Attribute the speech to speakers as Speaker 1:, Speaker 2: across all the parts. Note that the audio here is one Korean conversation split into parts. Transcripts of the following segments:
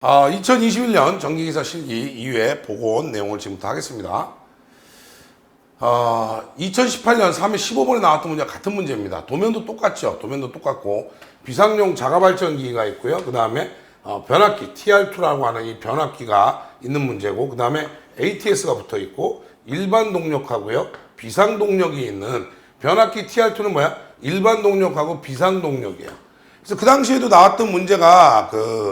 Speaker 1: 2021년 전기기사 실기 2회 복원 내용을 지금부터 하겠습니다. 2018년 3회 15번에 나왔던 문제와 같은 문제입니다. 도면도 똑같죠. 도면도 똑같고 비상용 자가발전기가 있고요. 그 다음에 변압기 TR2라고 하는 이 변압기가 있는 문제고, 그 다음에 ATS가 붙어 있고 일반 동력하고요, 비상 동력이 있는 변압기 TR2는 뭐야? 일반 동력하고 비상 동력이에요. 그래서 그 당시에도 나왔던 문제가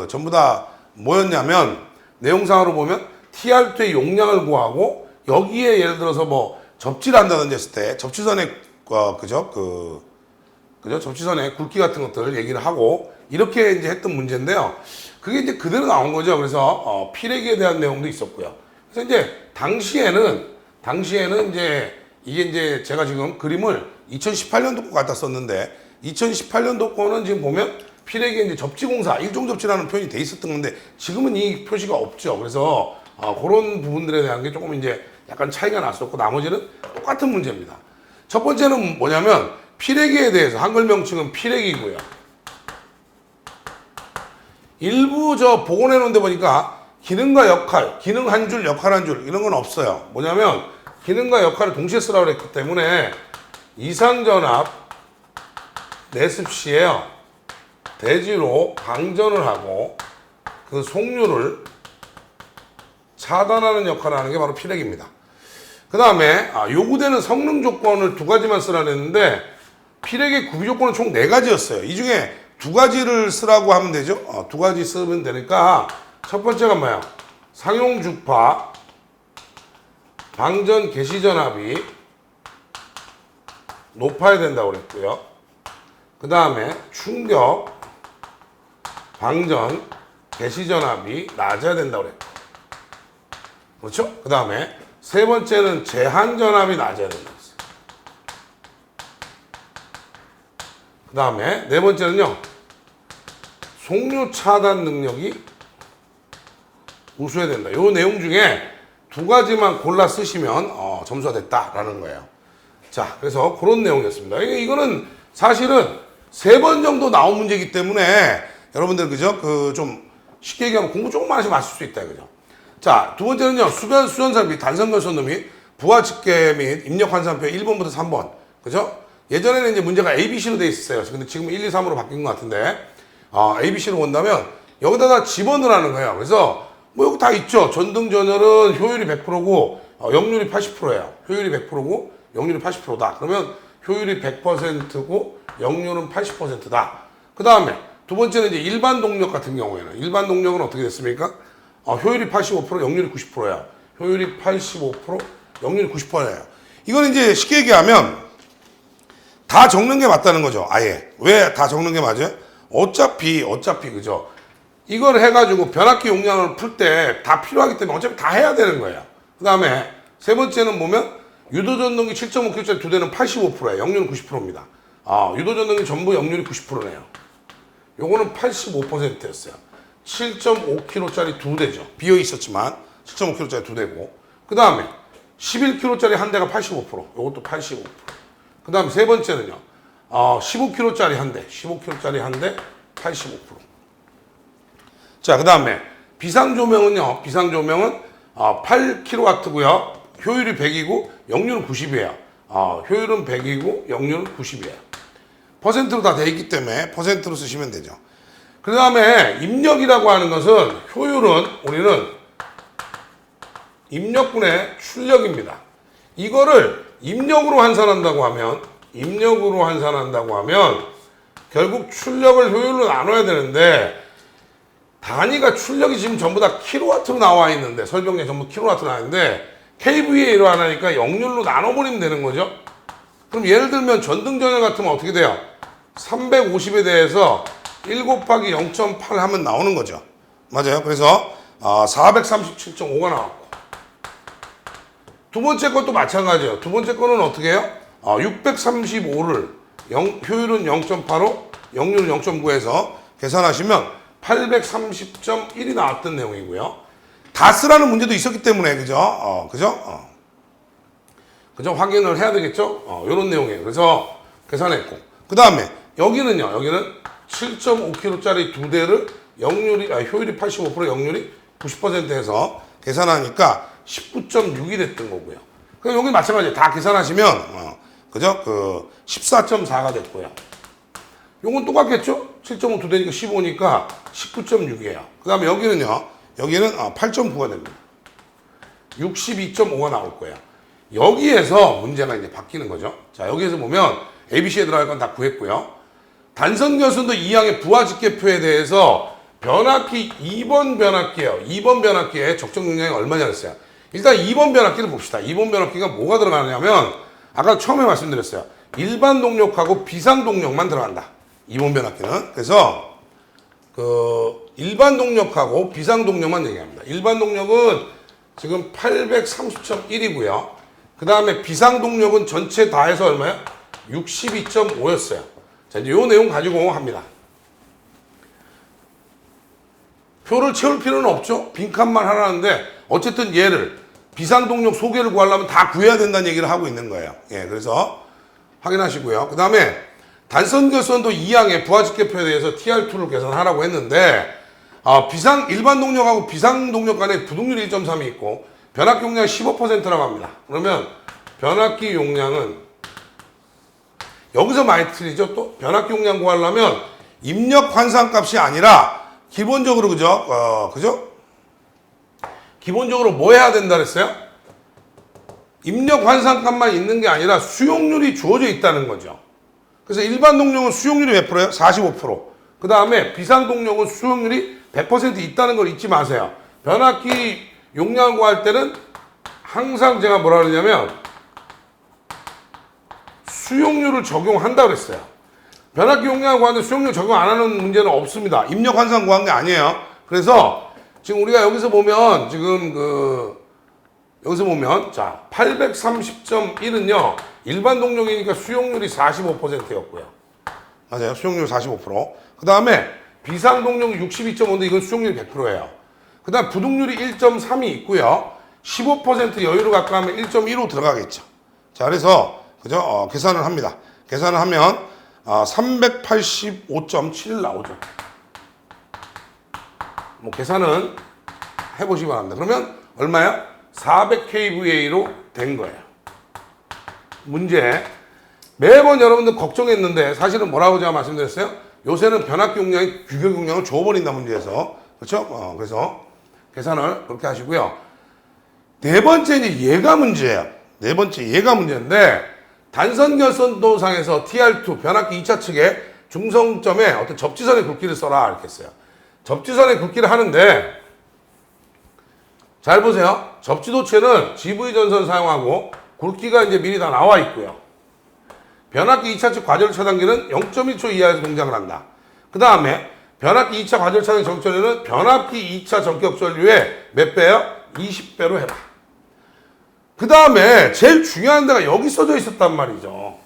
Speaker 1: 전부 다 뭐였냐면, 내용상으로 보면 TR2의 용량을 구하고 여기에 예를 들어서 뭐 접지를 한다든지 했을 때 접지선에 접지선에 굵기 같은 것들을 얘기를 하고 이렇게 이제 했던 문제인데요. 그게 이제 그대로 나온 거죠. 그래서 피레기에 대한 내용도 있었고요. 그래서 이제 당시에는 이제 이게 이제 제가 지금 그림을 2018년도 거 갖다 썼는데, 2018년도 거는 지금 보면 피레기에 이제 접지공사, 일종접지라는 표현이 돼 있었던 건데 지금은 이 표시가 없죠. 그래서 그런 부분들에 대한 게 조금 이제 약간 차이가 났었고, 나머지는 똑같은 문제입니다. 첫 번째는 뭐냐면 피레기에 대해서 한글 명칭은 피레기고요. 일부 복원해 놓은 데 보니까 기능과 역할, 기능 한 줄, 역할 한 줄 이런 건 없어요. 뭐냐면 기능과 역할을 동시에 쓰라고 그랬기 때문에 이상전압 내습시에요. 대지로 방전을 하고 그 속류를 차단하는 역할을 하는 게 바로 피레기입니다. 그 다음에 요구되는 성능 조건을 두 가지만 쓰라 그랬는데 피레기 구비 조건은 총 4가지였어요. 이 중에 2가지를 쓰라고 하면 되죠. 2가지 쓰면 되니까 첫 번째가 뭐야? 상용 주파, 방전 개시 전압이 높아야 된다고 그랬고요. 그 다음에 충격, 방전, 개시 전압이 낮아야 된다고 그랬고, 그렇죠? 그 다음에 세 번째는 제한 전압이 낮아야 된다고 했어요. 그 다음에 네 번째는요, 속류 차단 능력이 우수해야 된다. 요 내용 중에 2가지만 골라 쓰시면 점수가 됐다라는 거예요. 자, 그래서 그런 내용이었습니다. 이거는 사실은 3번 정도 나온 문제이기 때문에 여러분들 좀 쉽게 얘기하면 공부 조금만 하시면 아실 수 있다 이거죠. 자, 두 번째는요, 수전살 및 단선결선도 및 부하 집계 및 입력 환산표 1번부터 3번. 그죠? 예전에는 이제 문제가 ABC로 돼 있었어요. 근데 지금 1, 2, 3으로 바뀐 것 같은데, ABC로 본다면 여기다가 집어넣으라는 거예요. 그래서 뭐 여기 다 있죠. 전등 전열은 효율이 100%고 역률이 80%예요. 효율이 100%고 역률이 80%다. 그러면 효율이 100%고 역률은 80%다. 그 다음에 두 번째는 이제 일반 동력 같은 경우에는, 일반 동력은 어떻게 됐습니까? 효율이 85%, 역률이 90%예요. 효율이 85%, 역률이 90%예요. 이거는 이제 쉽게 얘기하면 다 적는 게 맞다는 거죠. 아예. 왜 다 적는 게 맞아요? 어차피 그죠? 이걸 해가지고 변압기 용량을 풀 때 다 필요하기 때문에 어차피 다 해야 되는 거예요. 그 다음에 세 번째는 보면 유도전동기 7.5kg짜리 2대는 85%예요. 역률은 90%입니다. 유도전동기 전부 역률이 90%네요. 요거는 85%였어요. 7.5kg짜리 2대죠. 비어 있었지만 7.5kg짜리 2대고, 그 다음에 11kg짜리 한 대가 85%, 요것도 85%. 그 다음에 세 번째는요, 15kg짜리 한 대, 15kg짜리 한 대 85%. 자, 그 다음에 비상조명은요, 비상조명은 8kW고요. 효율이 100이고 역률은 90이에요. 효율은 100이고 역률은 90이에요. 퍼센트로 다 돼 있기 때문에 퍼센트로 쓰시면 되죠. 그 다음에 입력이라고 하는 것은, 효율은 우리는 입력분의 출력입니다. 이거를 입력으로 환산한다고 하면 결국 출력을 효율로 나눠야 되는데, 단위가 출력이 지금 전부 다 킬로와트로 나와 있는데, 설명에 전부 킬로와트로 나와 있는데 kVA로 하니까 역률로 나눠버리면 되는 거죠. 그럼 예를 들면 전등전열 같으면 어떻게 돼요? 350에 대해서 1 곱하기 0.8 하면 나오는 거죠. 맞아요. 그래서 437.5가 나왔고, 두 번째 것도 마찬가지예요. 두 번째 거는 어떻게 해요? 635를 효율은 0.85, 역률은 0.9에서 계산하시면 830.1이 나왔던 내용이고요. 다 쓰라는 문제도 있었기 때문에, 그죠? 그죠? 확인을 해야 되겠죠? 요런 내용이에요. 그래서 계산했고. 그 다음에 여기는 7.5kg짜리 2대를 효율이 85%, 역률이 90% 해서 계산하니까 19.6이 됐던 거고요. 그럼 여기 마찬가지예요. 다 계산하시면, 그죠? 14.4가 됐고요. 요건 똑같겠죠? 7.5 두 대니까 15니까 19.6이에요. 그 다음에 여기는요, 여기는 8.9가 됩니다. 62.5가 나올 거예요. 여기에서 문제가 이제 바뀌는 거죠. 자, 여기에서 보면 ABC에 들어갈 건 다 구했고요. 단선결손도 2항의 부하집계표에 대해서 변압기 2번 변압기예요. 2번 변압기의 적정 용량이 얼마냐 그랬어요. 일단 2번 변압기를 봅시다. 2번 변압기가 뭐가 들어가냐면 아까 처음에 말씀드렸어요. 일반 동력하고 비상 동력만 들어간다. 2번 변압기는. 그래서 일반 동력하고 비상 동력만 얘기합니다. 일반 동력은 지금 830.1이고요. 그 다음에 비상 동력은 전체 다 해서 얼마야? 62.5였어요. 자, 이제 요 내용 가지고 합니다. 표를 채울 필요는 없죠. 빈칸만 하라는데 어쨌든 얘를 비상동력 소개를 구하려면 다 구해야 된다는 얘기를 하고 있는 거예요. 예, 그래서 확인하시고요. 그 다음에 단선결선도 2항의 부하집계표에 대해서 TR2를 계산하라고 했는데 일반 동력하고 비상 동력 간에 부동률 1.3이 있고 변압기 용량이 15%라고 합니다. 그러면 변압기 용량은 여기서 많이 틀리죠. 또 변압기 용량 구하려면 입력 환산값이 아니라 기본적으로 그죠? 기본적으로 뭐 해야 된다 그랬어요? 입력 환산값만 있는 게 아니라 수용률이 주어져 있다는 거죠. 그래서 일반 동력은 수용률이 몇 프로예요? 45%. 그 다음에 비상 동력은 수용률이 100% 있다는 걸 잊지 마세요. 변압기 용량을 구할 때는 항상 제가 뭐라 그러냐면 수용률을 적용한다 그랬어요. 변압기 용량을 구하는데 수용률 적용 안 하는 문제는 없습니다. 입력 환산 구한 게 아니에요. 그래서 지금 우리가 여기서 보면 자 830.1은요 일반 동력이니까 수용률이 45%였고요. 맞아요. 수용률 45%. 그 다음에 비상 동력 62.5인데 이건 수용률이 100%예요. 그 다음 부동률이 1.3이 있고요. 15% 여유를 갖고 하면 1.15 들어가겠죠. 자, 그래서 그죠? 계산을 합니다. 계산을 하면 385.7 나오죠. 뭐 계산은 해보시기 바랍니다. 그러면 얼마야? 400kVA로 된 거예요. 문제. 매번 여러분들 걱정했는데 사실은 뭐라고 제가 말씀드렸어요? 요새는 변압기 용량이 규격 용량을 줘버린다 문제에서. 그렇죠? 그래서 계산을 그렇게 하시고요. 네 번째 이제 얘가 문제예요. 네 번째 얘가 문제인데 단선결선도상에서 TR2 변압기 2차 측에 중성점에 어떤 접지선의 굵기를 써라 이렇게 했어요. 접지선의 굵기를 하는데 잘 보세요. 접지도체는 GV 전선 사용하고 굵기가 이제 미리 다 나와 있고요. 변압기 2차 측 과절 차단기는 0.1초 이하에서 동작을 한다. 그 다음에 변압기 2차 과절 차단 전격전류는 변압기 2차 전격전류의 몇 배요? 20배로 해봐. 그 다음에 제일 중요한 데가 여기 써져 있었단 말이죠.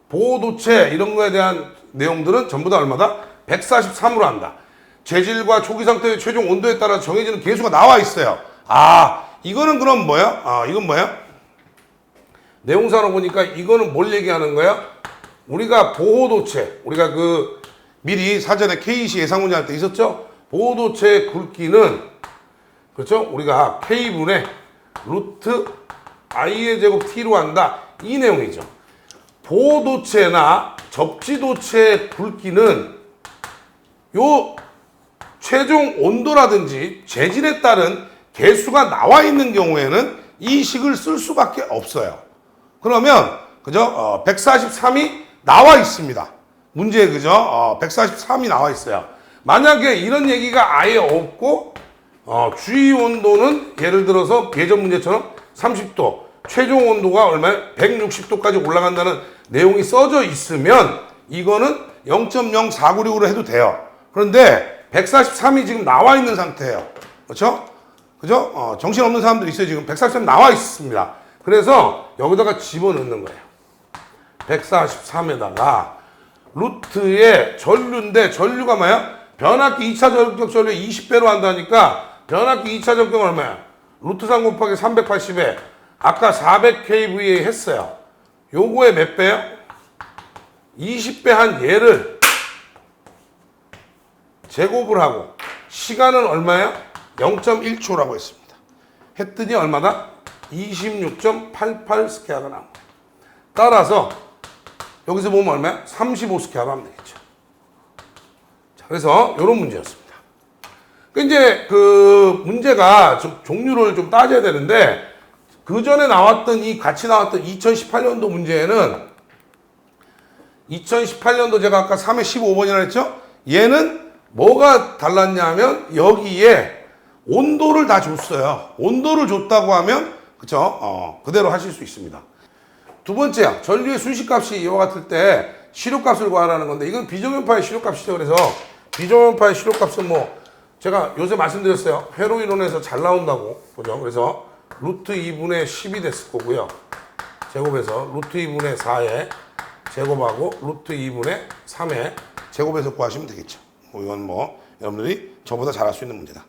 Speaker 1: 보호도체 이런 거에 대한 내용들은 전부 다 얼마다? 143으로 한다. 재질과 초기 상태의 최종 온도에 따라 정해지는 계수가 나와 있어요. 이거는 그럼 뭐야? 이건 뭐야? 내용사로 보니까 이거는 뭘 얘기하는 거야? 우리가 보호도체, 우리가 미리 사전에 KC 예상 문제 할 때 있었죠? 보호도체의 굵기는 그렇죠? 우리가 K분의 루트 I의 제곱 T로 한다. 이 내용이죠. 보호도체나 접지도체의 굵기는 요 최종 온도라든지 재질에 따른 개수가 나와 있는 경우에는 이 식을 쓸 수밖에 없어요. 그러면 그죠? 143이 나와 있습니다. 문제에 그죠? 143이 나와 있어요. 만약에 이런 얘기가 아예 없고 주위 온도는 예를 들어서 예전 문제처럼 30도, 최종 온도가 얼마에 160도까지 올라간다는 내용이 써져 있으면 이거는 0.0496으로 해도 돼요. 그런데 143이 지금 나와 있는 상태예요. 그렇죠? 그죠? 정신없는 사람들이 있어요. 지금 143 나와 있습니다. 그래서 여기다가 집어넣는 거예요. 143에다가 루트의 전류인데 전류가 뭐야? 변압기 2차 전격 전류 20배로 한다니까 변압기 2차 전격은 얼마야? 루트 3 곱하기 380에 아까 400kVA 했어요. 요거에 몇 배요? 20배 한 얘를 제곱을 하고 시간은 얼마야? 0.1초라고 했습니다. 했더니 얼마다? 26.88 스퀘어가 나온 거예요. 따라서 여기서 보면 얼마야? 35 스퀘어로 하면 되겠죠. 자, 그래서 이런 문제였습니다. 이제 그 문제가 좀 종류를 좀 따져야 되는데 그 전에 나왔던 같이 나왔던 2018년도 문제에는 2018년도 제가 아까 3회 15번이라 했죠? 얘는 뭐가 달랐냐면 여기에 온도를 다 줬어요. 온도를 줬다고 하면 그쵸? 그대로 하실 수 있습니다. 두 번째야. 전류의 순식값이 이와 같을 때 시료값을 구하라는 건데 이건 비정연파의 시료값이죠. 그래서 비정연파의 시료값은 뭐 제가 요새 말씀드렸어요. 회로 이론에서 잘 나온다고. 그죠? 그래서 루트 2분의 10이 됐을 거고요. 제곱해서 루트 2분의 4에 제곱하고 루트 2분의 3에 제곱해서 구하시면 되겠죠. 이건 뭐 여러분들이 저보다 잘할 수 있는 문제다.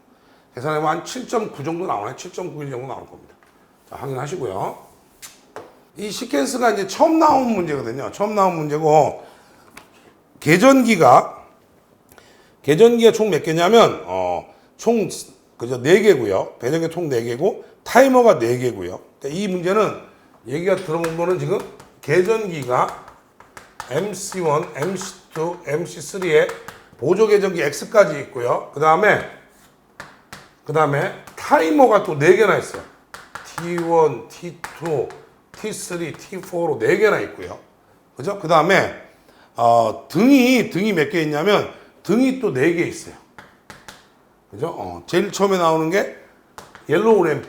Speaker 1: 계산하면 한 7.9 정도 나오나요? 7.91 정도 나올 겁니다. 자, 확인하시고요. 이 시퀀스가 이제 처음 나온 문제거든요. 처음 나온 문제고 계전기가 총 몇 개냐면 총 그죠 4개고요. 배전기 총 4개고 타이머가 4개고요. 그러니까 이 문제는 얘기가 들어본 거는 지금 계전기가 MC1, MC2, MC3에 보조 계전기 X까지 있고요. 그 다음에 타이머가 또 4개나 있어요. T1, T2, T3, T4로 4개나 있고요. 그죠? 그 다음에 등이 몇 개 있냐면 등이 또 4개 있어요. 그죠? 제일 처음에 나오는 게 옐로우 램프,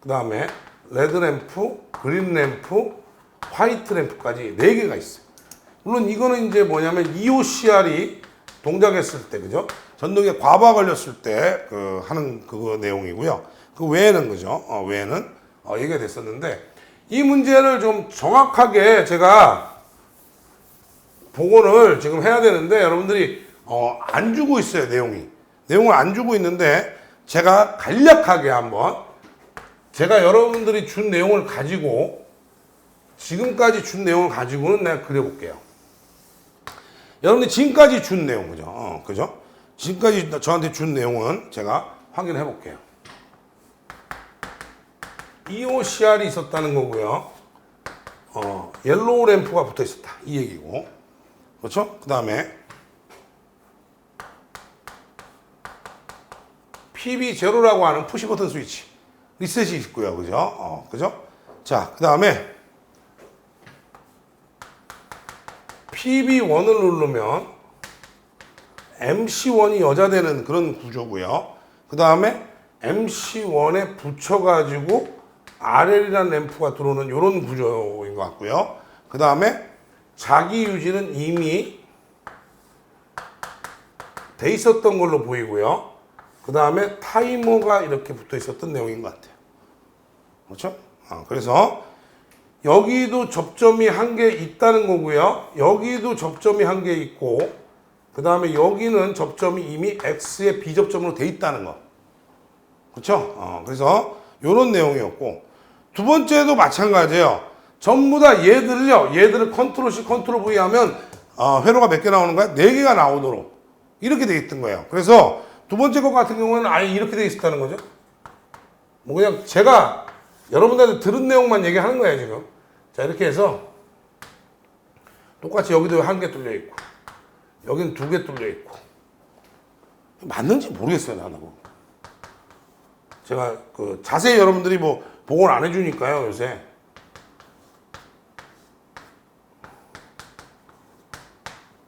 Speaker 1: 그 다음에 레드 램프, 그린 램프, 화이트 램프까지 4개가 있어요. 물론 이거는 이제 뭐냐면 EOCR이 동작했을 때, 그죠? 전동에 과부하 걸렸을 때 하는 그거 내용이고요. 그 외에는 그죠? 외에는 얘기가 됐었는데 이 문제를 좀 정확하게 제가 복원을 지금 해야 되는데 여러분들이 안 주고 있어요, 내용을 안 주고 있는데 제가 간략하게 한번 제가 여러분들이 준 내용을 가지고 지금까지 준 내용을 가지고는 내가 그려볼게요. 여러분들이 지금까지 준 내용, 그죠? 그죠? 지금까지 저한테 준 내용은 제가 확인해 볼게요. EOCR이 있었다는 거고요. 옐로우 램프가 붙어 있었다. 이 얘기고. 그렇죠? 그 다음에 PB0라고 하는 푸시 버튼 스위치 리셋이 있고요. 그죠? 그죠? 자, 그 다음에 PB1을 누르면 MC1이 여자되는 그런 구조고요. 그 다음에 MC1에 붙여가지고 RL이라는 램프가 들어오는 이런 구조인 것 같고요. 그 다음에 자기 유지는 이미 돼 있었던 걸로 보이고요. 그 다음에 타이머가 이렇게 붙어 있었던 내용인 것 같아요. 그렇죠? 그래서 여기도 접점이 한 개 있다는 거고요. 여기도 접점이 한 개 있고 그 다음에 여기는 접점이 이미 X의 비접점으로 돼 있다는 거. 그렇죠? 그래서 이런 내용이었고 두 번째도 마찬가지예요. 전부 다 얘들을 컨트롤 C, 컨트롤 V 하면 회로가 몇 개 나오는 거야? 4개가 나오도록 이렇게 돼 있던 거예요. 그래서 두 번째 것 같은 경우는 아예 이렇게 돼 있었다는 거죠. 뭐 그냥 제가 여러분들한테 들은 내용만 얘기하는 거예요, 지금. 자, 이렇게 해서 똑같이 여기도 한 개 뚫려 있고 여기는 2개 뚫려 있고 맞는지 모르겠어요, 나도. 제가 자세히 여러분들이 뭐 복원 안 해주니까요, 요새.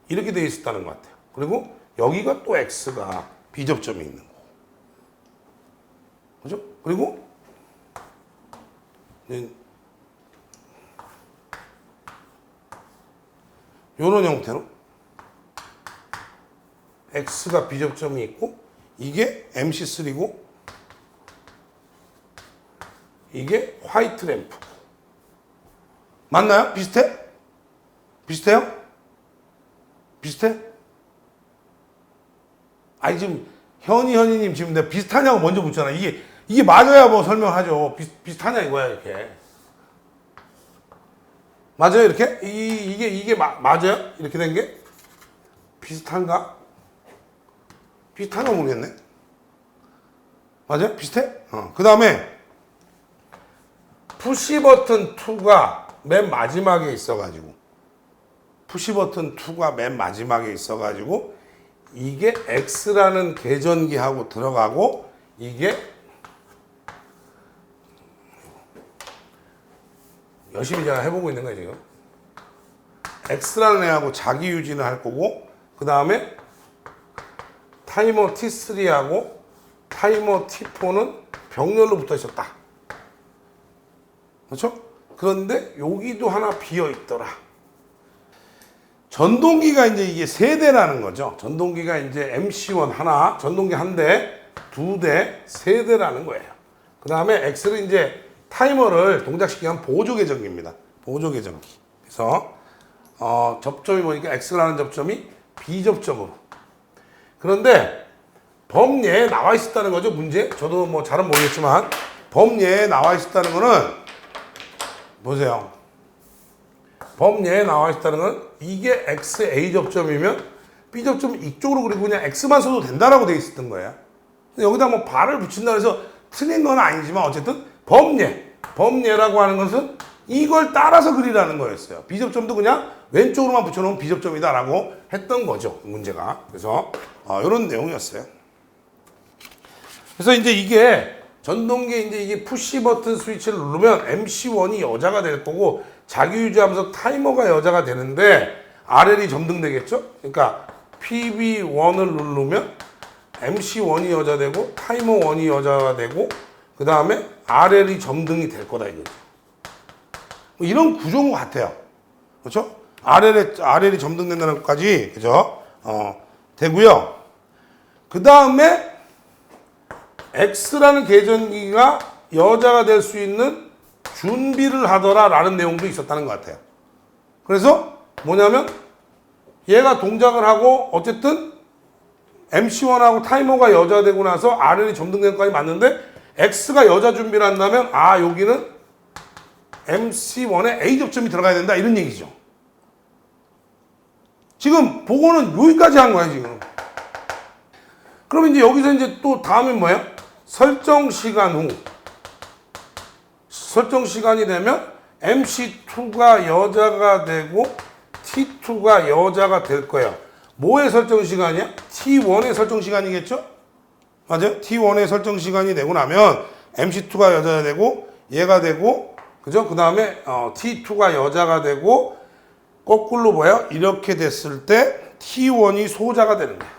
Speaker 1: 이렇게 돼 있었다는 것 같아요. 그리고 여기가 또 X가 비접점이 있는 거. 그죠? 그리고 이런 형태로 X가 비접점이 있고 이게 MC3고 이게 화이트 램프. 맞나요? 비슷해? 비슷해요? 비슷해? 아니 지금 현이님 지금 내가 비슷하냐고 먼저 묻잖아. 이게 맞아야 뭐 설명하죠. 비슷하냐 이거야 이렇게. 맞아요 이렇게? 이게 맞아요? 이렇게 된 게? 비슷한가? 비슷한가 모르겠네. 맞아요? 비슷해? 그 다음에 푸시 버튼 2가 맨 마지막에 있어가지고 푸시버튼 2가 맨 마지막에 있어가지고 이게 X라는 계전기하고 들어가고 이게 열심히 제가 해보고 있는 거예요 지금. X라는 애하고 자기 유지는 할 거고 그 다음에 타이머 T3하고 타이머 T4는 병렬로 붙어 있었다. 그렇죠? 그런데 여기도 하나 비어 있더라. 전동기가 이제 이게 세 대라는 거죠. 전동기가 이제 MC1 하나, 전동기 한 대, 두 대, 세 대라는 거예요. 그 다음에 X는 이제 타이머를 동작시키기 위한 보조 계전기입니다. 보조 계전기. 그래서 접점이 보니까 X라는 접점이 B 접점으로. 그런데 범예에 나와 있었다는 거죠, 문제. 저도 뭐 잘은 모르겠지만 범예에 나와 있었다는 거는 보세요. 범예에 나와 있다는 건 이게 X A 접점이면 B 접점 이쪽으로 그리고 그냥 X만 써도 된다라고 돼 있었던 거예요. 여기다 뭐 발을 붙인다 해서 틀린 건 아니지만 어쨌든 범예라고 하는 것은 이걸 따라서 그리라는 거였어요. B 접점도 그냥 왼쪽으로만 붙여놓으면 B 접점이다라고 했던 거죠, 문제가. 그래서 이런 내용이었어요. 그래서 이제 이게 전동기에 이제 이게 푸시 버튼 스위치를 누르면 MC1이 여자가 될 거고 자기 유지하면서 타이머가 여자가 되는데 RL이 점등되겠죠? 그러니까 PB1을 누르면 MC1이 여자 되고 타이머 1이 여자가 되고 그 다음에 RL이 점등이 될 거다 이거죠. 뭐 이런 구조인 것 같아요. 그렇죠? RL이 점등된다는 것까지 그죠? 되고요. 그 다음에 X라는 계전기가 여자가 될 수 있는 준비를 하더라라는 내용도 있었다는 것 같아요. 그래서 뭐냐면 얘가 동작을 하고 어쨌든 MC1하고 타이머가 여자 되고 나서 RL이 점등되는 것까지 맞는데 X가 여자 준비를 한다면 여기는 MC1에 A 접점이 들어가야 된다 이런 얘기죠. 지금 보고는 여기까지 한 거야 지금. 그럼 이제 여기서 이제 또 다음엔 뭐예요? 설정 시간 후. 설정 시간이 되면 MC2가 여자가 되고 T2가 여자가 될 거예요. 뭐의 설정 시간이야? T1의 설정 시간이겠죠? 맞아요? T1의 설정 시간이 되고 나면 MC2가 여자가 되고 얘가 되고 그죠? 그 다음에 T2가 여자가 되고 거꾸로 뭐예요? 이렇게 됐을 때 T1이 소자가 되는 거예요.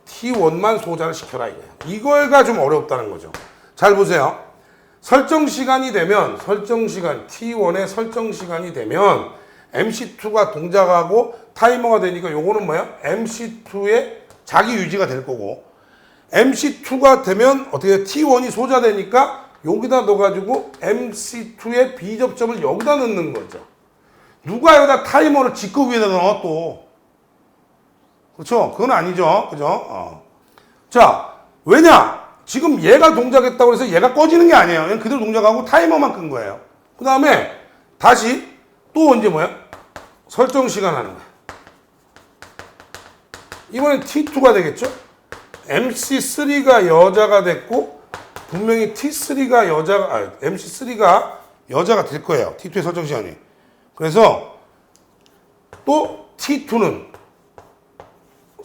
Speaker 1: T1만 소자를 시켜라 이거예요. 이거가 좀 어렵다는 거죠. 잘 보세요. 설정 시간이 되면 T1의 설정 시간이 되면 MC2가 동작하고 타이머가 되니까 요거는 뭐야? MC2의 자기 유지가 될 거고 MC2가 되면 어떻게 T1이 소자되니까 여기다 넣어가지고 MC2의 B 접점을 여기다 넣는 거죠. 누가 여기다 타이머를 직급 위에다 넣어 또. 그렇죠? 그건 아니죠. 그죠? 자, 왜냐? 지금 얘가 동작했다고 해서 얘가 꺼지는 게 아니에요. 그냥 그대로 동작하고 타이머만 끈 거예요. 그 다음에 다시 또 언제 뭐야? 설정 시간 하는 거야. 이번엔 T2가 되겠죠? MC3가 여자가 됐고 분명히 T3가 MC3가 여자가 될 거예요. T2의 설정 시간이. 그래서 또 T2는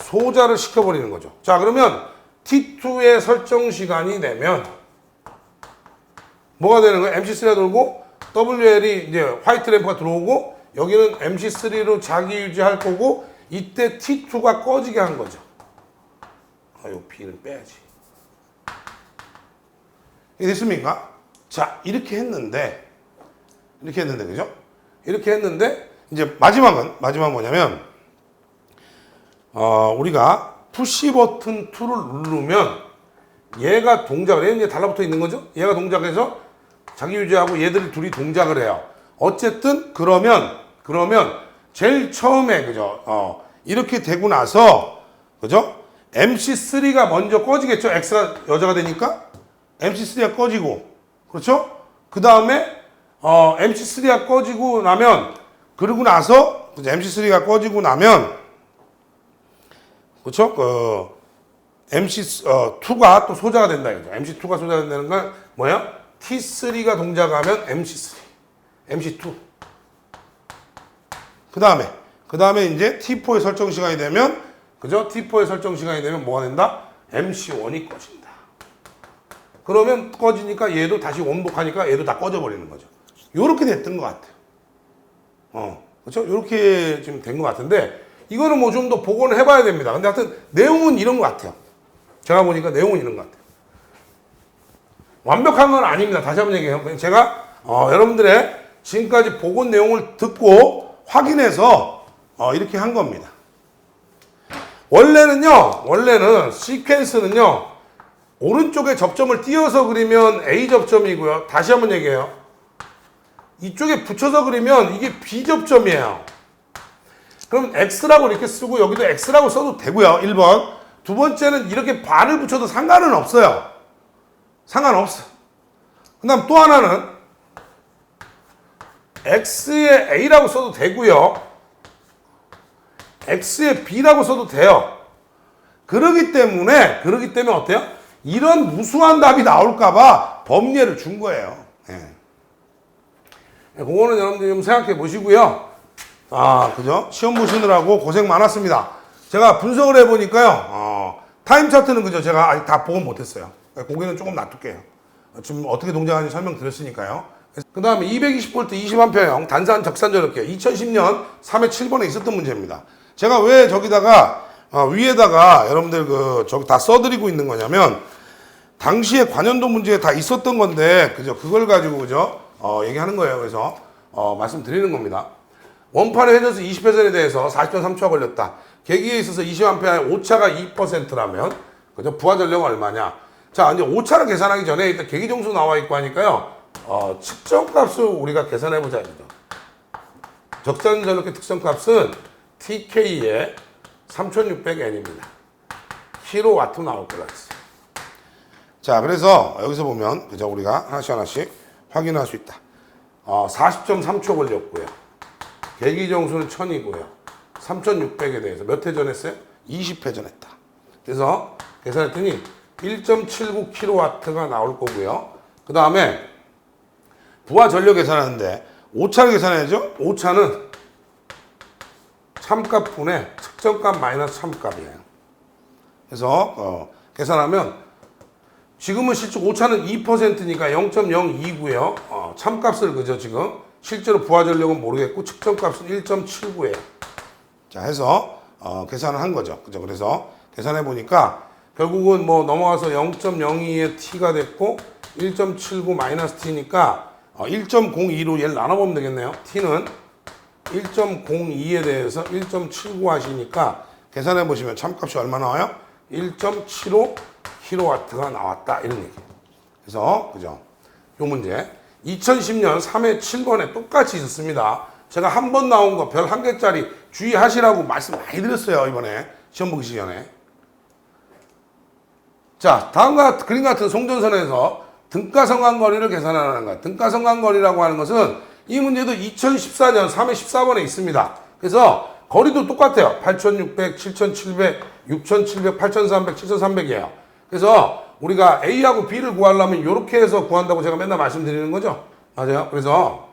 Speaker 1: 소자를 시켜버리는 거죠. 자, 그러면 T2의 설정 시간이 되면 뭐가 되는 거예요? MC3가 돌고 WL이 이제 화이트 램프가 들어오고 여기는 MC3로 자기 유지할 거고 이때 T2가 꺼지게 한 거죠. 요 B를 빼야지. 이게 됐습니까? 자, 이렇게 했는데 그죠? 이렇게 했는데 이제 마지막은 뭐냐면 우리가 푸시 버튼 2를 누르면 얘가 동작을 해요. 이제 달라붙어 있는 거죠. 얘가 동작해서 자기 유지하고 얘들이 둘이 동작을 해요. 어쨌든 그러면 제일 처음에 그죠? 이렇게 되고 나서 그죠? MC3가 먼저 꺼지겠죠. X가 여자가 되니까 MC3가 꺼지고 그렇죠? 그 다음에 MC3가 꺼지고 나면 그러고 나서 MC3가 꺼지고 나면 그렇죠? MC2가 또 소자가 된다 이거죠. MC2가 소자가 된다는 건 뭐야? T3가 동작하면 MC3, MC2. 그 다음에 이제 T4의 설정 시간이 되면, 그죠? T4의 설정 시간이 되면 뭐가 된다? MC1이 꺼진다. 그러면 꺼지니까 얘도 다시 원복하니까 얘도 다 꺼져버리는 거죠. 요렇게 됐던 것 같아요. 그렇죠? 요렇게 지금 된 것 같은데, 이거는 뭐 좀 더 복원을 해봐야 됩니다. 근데 하여튼 내용은 이런 것 같아요. 제가 보니까 내용은 이런 것 같아요. 완벽한 건 아닙니다. 다시 한번 얘기해요. 제가 여러분들의 지금까지 복원 내용을 듣고 확인해서 이렇게 한 겁니다. 원래는 시퀀스는요, 오른쪽에 접점을 띄어서 그리면 A 접점이고요. 다시 한번 얘기해요. 이쪽에 붙여서 그리면 이게 B 접점이에요. 그럼 X라고 이렇게 쓰고 여기도 X라고 써도 되고요. 1번. 두 번째는 이렇게 반을 붙여도 상관은 없어요. 상관없어. 그 다음 또 하나는 X에 A라고 써도 되고요. X에 B라고 써도 돼요. 그러기 때문에 어때요? 이런 무수한 답이 나올까봐 범례를 준 거예요. 그거는 여러분들 좀 생각해 보시고요. 그죠? 시험 보시느라고 고생 많았습니다. 제가 분석을 해보니까요, 타임 차트는 그죠? 제가 아직 다 복원 못했어요. 고기는 조금 놔둘게요. 지금 어떻게 동작하는지 설명드렸으니까요. 그 다음에 220V 20A형 단산 적산 전력계 2010년 3회 7번에 있었던 문제입니다. 제가 왜 저기다가 위에다가 여러분들 저기 다 써드리고 있는 거냐면, 당시에 관연도 문제에 다 있었던 건데, 그죠? 그걸 가지고 그죠? 얘기하는 거예요. 그래서 말씀드리는 겁니다. 원판의 회전수 20회전에 대해서 40.3초가 걸렸다. 계기에 있어서 20A의 오차가 2%라면, 그죠? 부하 전력은 얼마냐? 자, 이제 오차를 계산하기 전에 일단 계기 정수 나와 있고 하니까요. 측정값을 우리가 계산해보자 이거죠. 적산 전력계 특성값은 TK의 3600N입니다. 킬로와트 나올 거라 했어요. 자, 그래서 여기서 보면 그죠? 우리가 하나씩 확인할 수 있다. 40.3초 걸렸고요. 계기 정수는 1000이고요. 3600에 대해서 몇 회전 했어요? 20회전 했다. 그래서 계산했더니 1.79kW가 나올 거고요. 그 다음에 부하 전력 계산하는데 오차를 계산해야죠. 오차는 참값 분의 측정값 마이너스 참값이에요. 그래서 계산하면 지금은 실제 오차는 2%니까 0.02고요. 참값을 그죠? 지금 실제로 부하 전력은 모르겠고 측정값은 1.79예요. 자, 해서 계산을 한 거죠. 그죠? 그래서 계산해 보니까 결국은 뭐 넘어가서 0.02의 t가 됐고 1.79 마이너스 t니까 1.02로 얘를 나눠보면 되겠네요. t는 1.02에 대해서 1.79 하시니까 계산해 보시면 참값이 얼마 나와요? 1.75kW가 나왔다 이런 얘기예요. 그래서 그죠? 요 문제 2010년 3회 7번에 똑같이 있었습니다. 제가 한 번 나온 거 별 1개짜리 주의하시라고 말씀 많이 드렸어요. 이번에 시험 보기 전에. 자, 다음과 그림 같은 송전선에서 등가성간거리를 계산하는 거예요. 등가성간거리라고 하는 것은 이 문제도 2014년 3회 14번에 있습니다. 그래서 거리도 똑같아요. 8600, 7700, 6700, 8300, 7300이에요. 그래서 우리가 A하고 B를 구하려면 이렇게 해서 구한다고 제가 맨날 말씀드리는 거죠. 맞아요. 그래서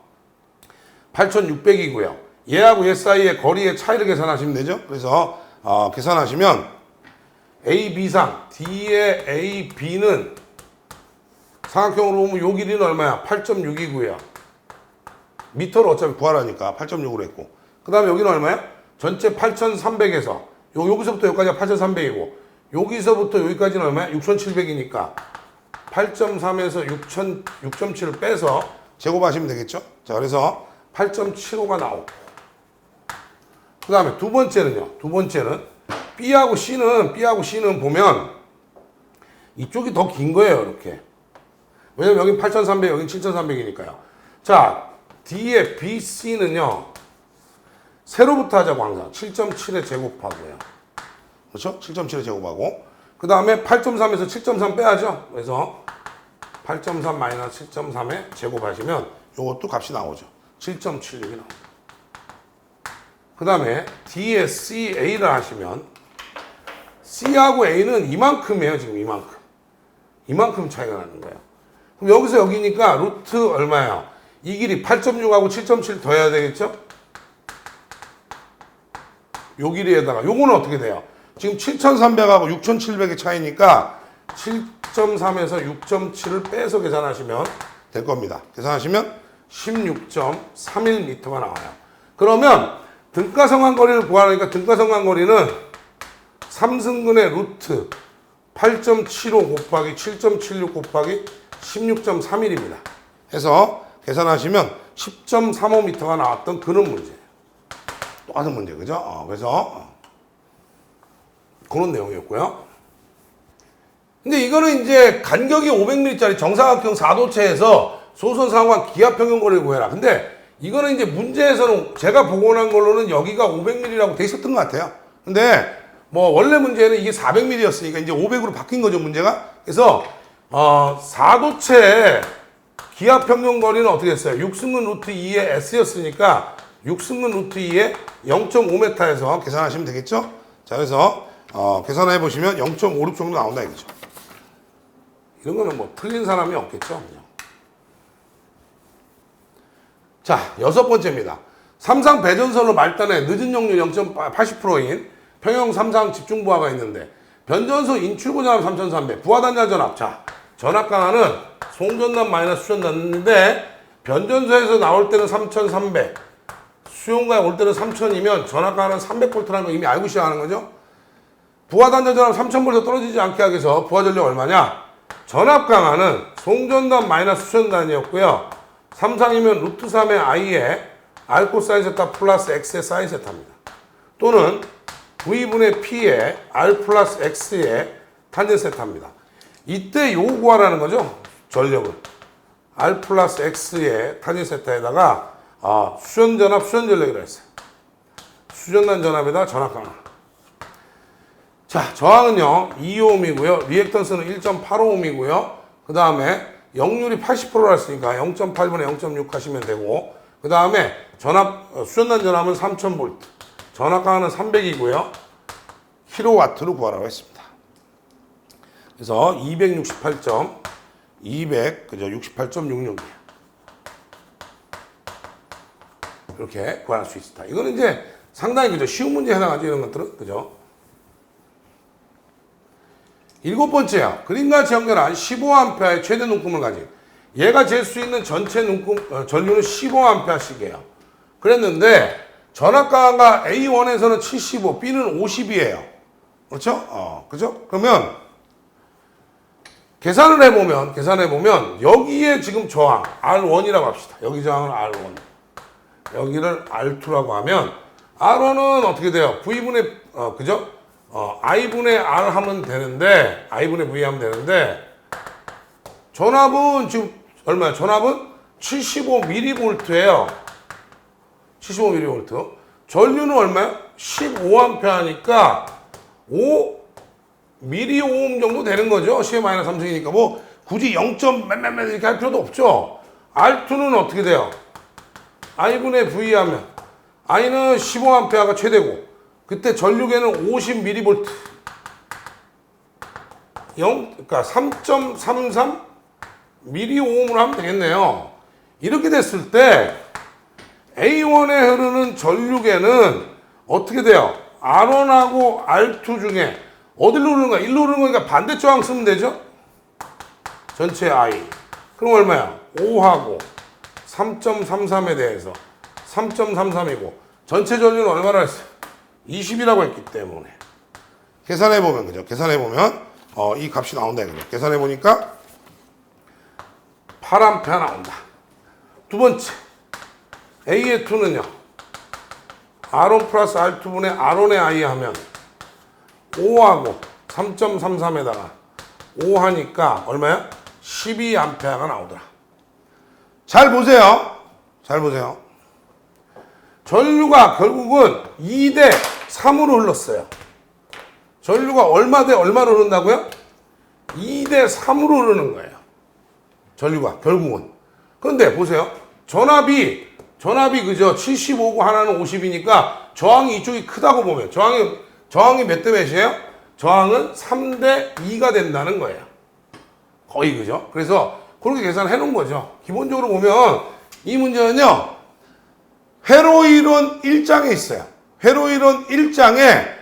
Speaker 1: 8600이고요. 얘하고 얘 사이의 거리의 차이를 계산하시면 되죠. 그래서 계산하시면 A, B상 D의 A, B는 삼각형으로 보면 요 길이는 얼마야? 8.6이고요. 미터로 어차피 구하라니까 8.6으로 했고, 그 다음에 여기는 얼마야? 전체 8300에서 여기서부터 여기까지가 8300이고 여기서부터 여기까지는 얼마야? 6700이니까 8.3에서 6.7을 빼서 제곱하시면 되겠죠? 자, 그래서 8.75가 나오고, 그 다음에 두 번째는요. 두 번째는 B하고 C는 보면 이쪽이 더 긴 거예요. 이렇게. 왜냐면 여긴 8300, 여긴 7300이니까요. 자, D의 BC는요. 세로부터 하자고 항상 7.7에 제곱하고요. 그렇죠? 7.7에 제곱하고, 그 다음에 8.3에서 7.3 빼야죠. 그래서 8.3 마이너스 7.3에 제곱하시면 이것도 값이 나오죠. 7.76이 나옵니다. 그 다음에 D의 CA를 하시면 C하고 A는 이만큼이에요. 지금 이만큼. 이만큼 차이가 나는 거예요. 그럼 여기서 여기니까 루트 얼마예요? 이 길이 8.6하고 7.7 더해야 되겠죠? 요 길이에다가 요거는 어떻게 돼요? 지금 7,300하고 6,700의 차이니까 7.3에서 6.7을 빼서 계산하시면 될 겁니다. 계산하시면 16.31m가 나와요. 그러면 등가성한 거리를 구하니까 등가성한 거리는 3승근의 루트 8.75 곱하기 7.76 곱하기 16.31입니다. 해서 계산하시면 10.35m가 나왔던 그런 문제예요. 똑같은 문제, 그죠? 그래서 그런 내용이었고요. 근데 이거는 이제 간격이 500mm짜리 정사각형 4도체에서 소선 상환 기압 평균 거리를 구해라. 근데 이거는 이제 문제에서는 제가 복원한 걸로는 여기가 500mm라고 돼 있었던 것 같아요. 근데 뭐 원래 문제는 이게 400mm였으니까 이제 500으로 바뀐 거죠, 문제가. 그래서 4도체 기압 평균 거리는 어떻게 됐어요? 6승근 루트 2의 S였으니까 6승근 루트 2의 0.5m에서 계산하시면 되겠죠? 자, 그래서 계산해 보시면 0.56 정도 나온다 이거죠. 이런 거는 뭐 틀린 사람이 없겠죠. 그냥. 자, 6번째입니다. 삼상 배전선로 말단에 늦은 용률 0.80%인 평형 삼상 집중부하가 있는데 변전소 인출고 전압 3300, 부하단자 전압. 자, 전압 강화는 송전단 마이너스 수전단인데 변전소에서 나올 때는 3300, 수용가에 올 때는 3000이면 전압 강화는 300V라는 거 이미 알고 시작하는 거죠. 부하단자 전압 3000V 떨어지지 않게 하기 위해서 부하 전력 얼마냐? 전압 강화는 송전단 마이너스 수전단이었고요. 삼상이면 루트 3의 i에 r 코사인 세타 플러스 x의 사인 세타입니다. 또는 v분의 p의 r 플러스 x의 탄젠 세타입니다. 이때 요거 구하라는 거죠. 전력을. r 플러스 x의 탄젠 세타에다가 수전전압 수전전력이라고 했어요. 수전단 전압에다 전압 강화. 자, 저항은요 2ohm이고요. 리액턴스는 1.85ohm이고요. 그 다음에 역률이 80%라 했으니까 0.8분의 0.6 하시면 되고, 그 다음에 수전단 전압은 3000V, 전압 강화는 300이고요. 킬로와트로 구하라고 했습니다. 그래서 68.66이에요. 이렇게 구할 수 있다. 이거는 이제 상당히 그죠 쉬운 문제에 해당하죠. 이런 것들은 그죠. 7번째야. 그림같이 연결한 15A의 최대 눈금을 가진 얘가 잴 수 있는 전체 눈금 전류는 15A씩이에요. 그랬는데 전압 강화가 A1에서는 75, B는 50이에요. 그렇죠? 그죠? 그러면 계산을 해보면 여기에 지금 저항 R1이라고 합시다. 여기 저항은 R1. 여기를 R2라고 하면 R1은 어떻게 돼요? V분의 그죠? I분의 R 하면 되는데, I분의 V 하면 되는데, 전압은 지금 얼마야? 전압은 75mV예요. 75mV. 전류는 얼마야? 15A니까 5mΩ 정도 되는 거죠. 10-3승이니까. 뭐, 굳이 0. 몇몇몇 이렇게 할 필요도 없죠. R2는 어떻게 돼요? I분의 V 하면, I는 15A가 최대고, 그때 전류계는 50mV. 그러니까 3.33 mΩ으로 하면 되겠네요. 이렇게 됐을 때 A1에 흐르는 전류계는 어떻게 돼요? R1하고 R2 중에 어디로 흐르는 거야? 일로 흐르는 거니까 반대 저항 쓰면 되죠? 전체 I. 그럼 얼마야? 5하고 3.33에 대해서 3.33이고 전체 전류는 얼마나 했어요? 20이라고 했기 때문에 계산해보면 그죠? 계산해보면 이 값이 나온다 이거죠. 계산해보니까 8A 나온다. 두 번째 A의 2는요 R1 플러스 R2분의 R1의 I 하면 5하고 3.33에다가 5 하니까 얼마야? 12A가 나오더라. 잘 보세요. 전류가 결국은 2대 3으로 흘렀어요. 전류가 얼마 대 얼마로 흐른다고요? 2대 3으로 흐르는 거예요. 전류가 결국은. 그런데 보세요. 전압이 그죠? 75고 하나는 50이니까 저항이 이쪽이 크다고 보면 저항이 몇 대 몇이에요? 저항은 3대 2가 된다는 거예요. 거의 그죠? 그래서 그렇게 계산해 놓은 거죠. 기본적으로 보면 이 문제는요. 회로이론 1장에 있어요. 회로이론 1장에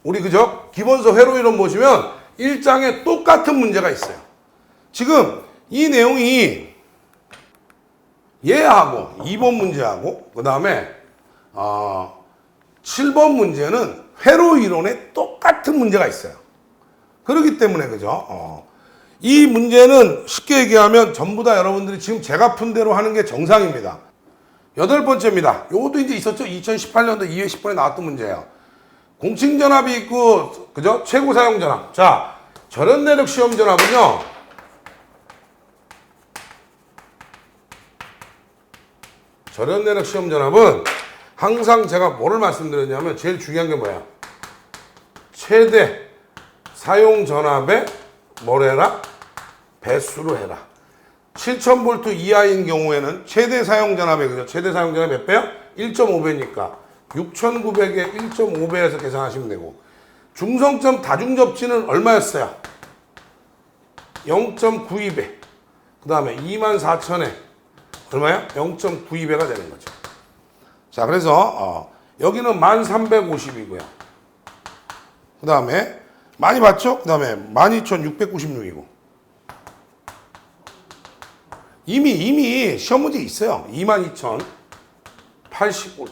Speaker 1: 우리 그죠? 기본서 회로이론 보시면 1장에 똑같은 문제가 있어요. 지금 이 내용이 얘하고 2번 문제하고 그 다음에 7번 문제는 회로이론에 똑같은 문제가 있어요. 그렇기 때문에 그죠? 이 문제는 쉽게 얘기하면 전부 다 여러분들이 지금 제가 푼 대로 하는 게 정상입니다. 8번째입니다. 요것도 이제 있었죠? 2018년도 2회 10번에 나왔던 문제예요. 공칭전압이 있고, 그죠? 최고 사용 전압. 자, 절연 내력 시험 전압은요. 절연 내력 시험 전압은 항상 제가 뭐를 말씀드렸냐면 제일 중요한 게 뭐야? 최대 사용 전압에 뭘 해라? 배수로 해라. 7000V 이하인 경우에는 최대 사용 전압에 그죠? 최대 사용 전압 몇 배요? 1.5배니까 6900에 1.5배에서 계산하시면 되고 중성점 다중접지는 얼마였어요? 0.92배. 그 다음에 24000에 얼마야? 0.92배가 되는 거죠. 자, 그래서 여기는 1350이고요. 그 다음에 많이 봤죠? 그 다음에 12696이고 이미 시험 문제 있어요. 22080V.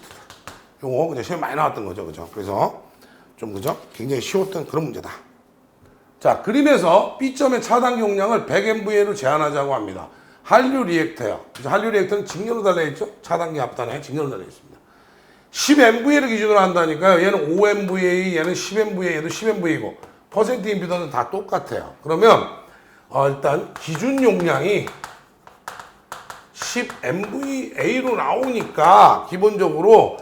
Speaker 1: 요거 그냥 시험 많이 나왔던 거죠. 그죠? 그래서 좀 그죠? 굉장히 쉬웠던 그런 문제다. 자, 그림에서 B점의 차단기 용량을 100MVA로 제한하자고 합니다. 한류 리액터요. 그래서 한류 리액터는 직렬로 달려있죠? 차단기 앞단에 직렬로 달려있습니다. 10MVA를 기준으로 한다니까요. 얘는 5MVA, 얘는 10MVA, 얘도 10MVA고 퍼센트 임피던스는 다 똑같아요. 그러면 일단 기준 용량이 10MVA로 나오니까 기본적으로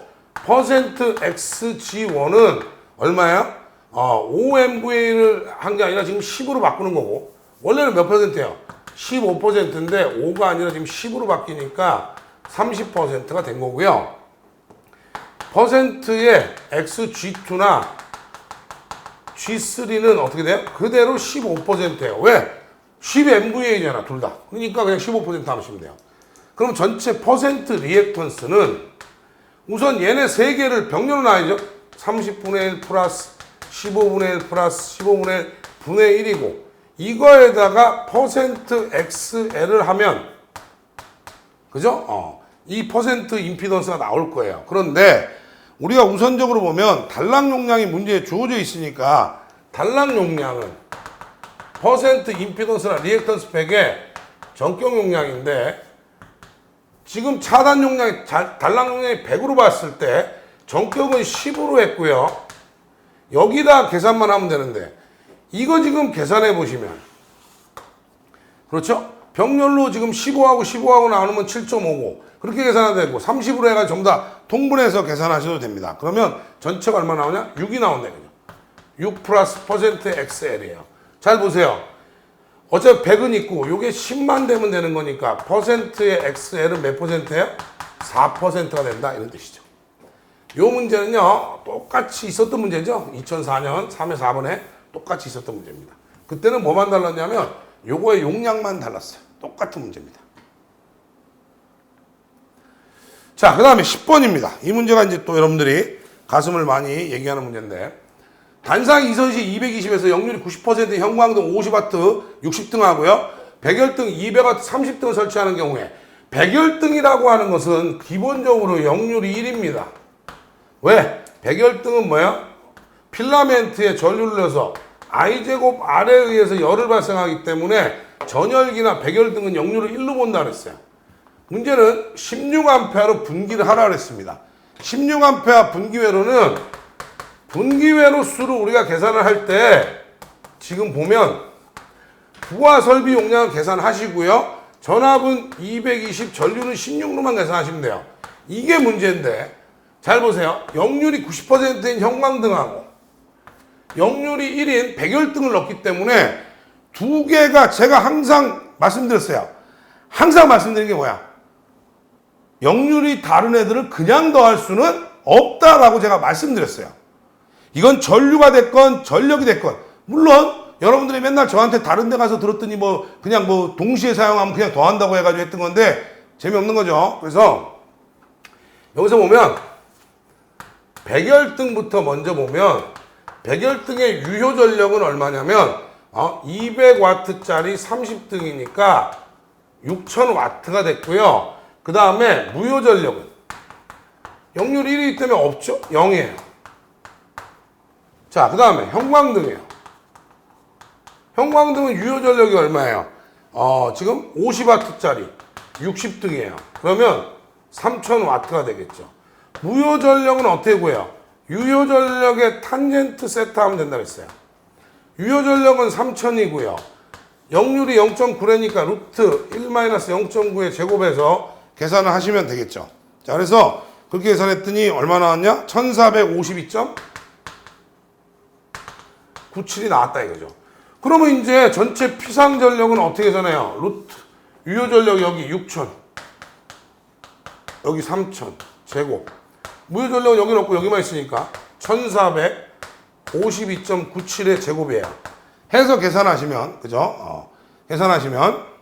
Speaker 1: 퍼센트 XG1은 얼마야? 5MVA를 한 게 아니라 지금 10으로 바꾸는 거고 원래는 몇 퍼센트예요? 15%인데 5가 아니라 지금 10으로 바뀌니까 30%가 된 거고요. 퍼센트의 XG2나 G3는 어떻게 돼요? 그대로 15%예요. 왜? 10MVA잖아, 둘 다. 그러니까 그냥 15% 하시면 돼요. 그럼 전체 퍼센트 리액턴스는 우선 얘네 세 개를 병렬로 나뉘죠. 30분의 1 플러스 15분의 1 플러스 15분의 1 분의 1이고 이거에다가 퍼센트 XL을 하면 그죠? 이 퍼센트 임피던스가 나올 거예요. 그런데 우리가 우선적으로 보면 단락 용량이 문제에 주어져 있으니까 단락 용량은 퍼센트 임피던스나 리액턴스 100의 전격 용량인데 지금 차단 용량이 단락 용량이 100으로 봤을 때 전격은 10으로 했고요. 여기다 계산만 하면 되는데 이거 지금 계산해 보시면 그렇죠? 병렬로 지금 15하고 15하고 나누면 7.59 그렇게 계산해도 되고 30으로 해가지고 전부 다 통분해서 계산하셔도 됩니다. 그러면 전체가 얼마 나오냐? 6이 나온다 이거죠. 6 플러스 퍼센트 XL이에요. 잘 보세요. 어차피 100은 있고 요게 10만 되면 되는 거니까 퍼센트의 XL은 몇 퍼센트예요? 4%가 된다 이런 뜻이죠. 요 문제는요 똑같이 있었던 문제죠. 2004년 3회 4번에 똑같이 있었던 문제입니다. 그때는 뭐만 달랐냐면 요거의 용량만 달랐어요. 똑같은 문제입니다. 자, 그 다음에 10번입니다. 이 문제가 이제 또 여러분들이 가슴을 많이 얘기하는 문제인데 단상 이선시 220에서 역률이 90% 형광등 50W 60등 하고요. 백열등 200W 30등을 설치하는 경우에 백열등이라고 하는 것은 기본적으로 역률이 1입니다. 왜? 백열등은 뭐야? 필라멘트에 전류를 넣어서 I제곱 R에 의해서 열을 발생하기 때문에 전열기나 백열등은 역률을 1로 본다 그랬어요. 문제는 16A로 분기를 하라 그랬습니다. 16A 분기회로는 분기회로 수를 우리가 계산을 할 때 지금 보면 부하 설비 용량을 계산하시고요. 전압은 220, 전류는 16로만 계산하시면 돼요. 이게 문제인데 잘 보세요. 역률이 90%인 형광등하고 역률이 1인 백열등을 넣기 때문에 두 개가 제가 항상 말씀드렸어요. 항상 말씀드린 게 뭐야? 역률이 다른 애들을 그냥 더할 수는 없다라고 제가 말씀드렸어요. 이건 전류가 됐건 전력이 됐건 물론 여러분들이 맨날 저한테 다른 데 가서 들었더니 뭐 그냥 뭐 동시에 사용하면 그냥 더한다고 해가지고 했던 건데 재미없는 거죠. 그래서 여기서 보면 백열등부터 먼저 보면 백열등의 유효 전력은 얼마냐면 200W짜리 30등이니까 6000W가 됐고요. 그 다음에 무효 전력은 역률 1이기 때문에 없죠? 0이에요. 자, 그 다음에 형광등이에요. 형광등은 유효 전력이 얼마예요? 지금 50W짜리 60등이에요. 그러면 3000W가 되겠죠. 무효 전력은 어떻게 구해요? 유효 전력의 탄젠트 세타하면 된다고 했어요. 유효 전력은 3000이고요. 역률이 0.9라니까 루트 1-0.9의 제곱해서 계산을 하시면 되겠죠. 자, 그래서 그렇게 계산했더니 얼마 나왔냐? 1452.97이 나왔다 이거죠. 그러면 이제 전체 피상 전력은 어떻게 계산해요? 루트 유효 전력 여기 6000 여기 3000 제곱 무효 전력은 여기 없고 여기만 있으니까 1452.97의 제곱이에요. 해서 계산하시면 그죠? 계산하시면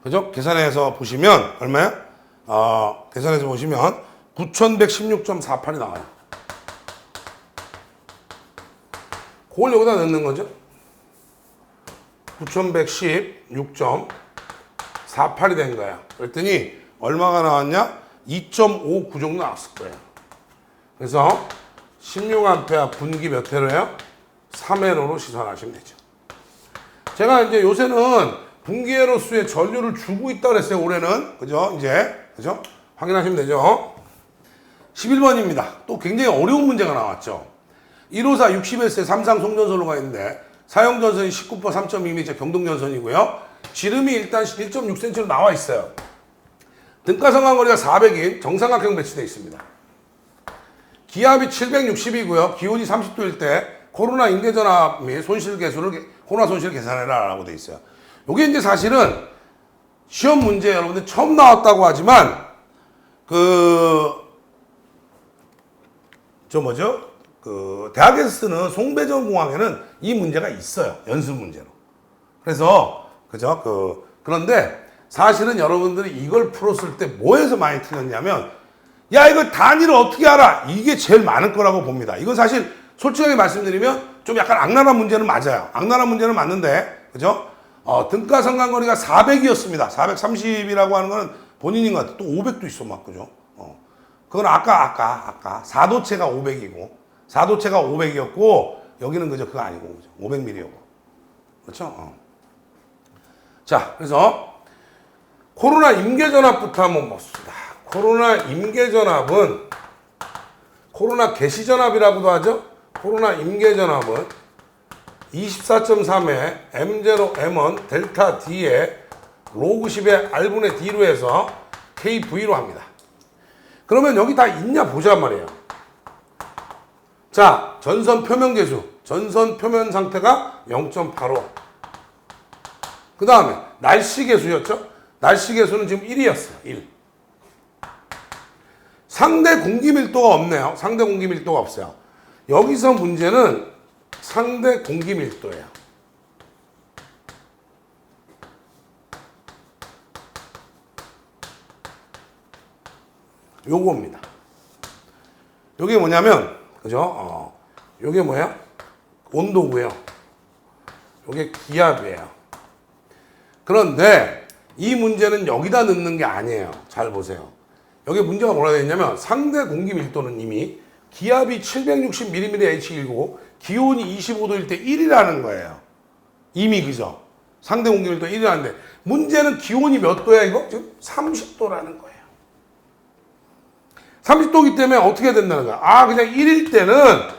Speaker 1: 그죠? 계산해서 보시면 얼마야? 계산해서 보시면 9116.48이 나와요. 그걸 여기다 넣는 거죠. 9116.48이 된 거야. 그랬더니 얼마가 나왔냐? 2.59 정도 나왔을 거예요. 그래서 16A 분기 몇 회로요? 3회로로 시선하시면 되죠. 제가 이제 요새는 분기회로 수의 전류를 주고 있다 그랬어요. 올해는. 그죠? 이제. 그죠? 확인하시면 되죠. 11번입니다. 또 굉장히 어려운 문제가 나왔죠. 154 60S의 삼상 송전선로가 있는데 사용 전선이 19% 3.2m 경동전선이고요. 지름이 일단 1.6cm로 나와 있어요. 등가 성간거리가 400인 정삼각형 배치되어 있습니다. 기압이 760이고요. 기온이 30도일 때 코로나 임계전압 및 손실 계수를 코로나 손실 계산해라 라고 되어 있어요. 이게 이제 사실은 시험 문제 여러분들 처음 나왔다고 하지만 대학에서 쓰는 송배전 공학에는 이 문제가 있어요. 연습 문제로. 그래서 그죠? 그런데 사실은 여러분들이 이걸 풀었을 때 뭐에서 많이 틀렸냐면 야 이거 단위를 어떻게 알아? 이게 제일 많을 거라고 봅니다. 이건 사실 솔직하게 말씀드리면 좀 약간 악랄한 문제는 맞아요. 악랄한 문제는 맞는데 그죠? 등가 성간거리가 400이었습니다. 430이라고 하는 거는 본인인 것 같아요. 또 500도 있어 막 그죠? 그건 아까 사도체가 500이고 사도체가 500이었고 여기는 그죠? 그거 아니고 그죠? 500mm였고 그렇죠? 자 그래서 코로나 임계전압부터 한번 봅시다. 코로나 임계전압은 코로나 개시전압이라고도 하죠. 코로나 임계전압은 24.3의 M0, M1, 델타 D에 로그 10의 R분의 D로 해서 KV로 합니다. 그러면 여기 다 있냐 보자 말이에요. 자, 전선 표면 계수. 전선 표면 상태가 0.85. 그 다음에 날씨 계수였죠. 날씨 계수는 지금 1이었어요. 1. 상대 공기 밀도가 없네요. 상대 공기 밀도가 없어요. 여기서 문제는 상대 공기 밀도예요. 요겁니다. 요게 뭐냐면 그죠? 요게 뭐예요? 온도고요. 요게 기압이에요. 그런데 이 문제는 여기다 넣는 게 아니에요. 잘 보세요. 여기 문제가 뭐라 되어 있냐면 상대 공기 밀도는 이미 기압이 760mmH이고 기온이 25도일 때 1이라는 거예요. 이미 그죠? 상대 공기 밀도 1이라는데 문제는 기온이 몇 도야 이거? 지금 30도라는 거예요. 30도이기 때문에 어떻게 된다는 거야? 그냥 1일 때는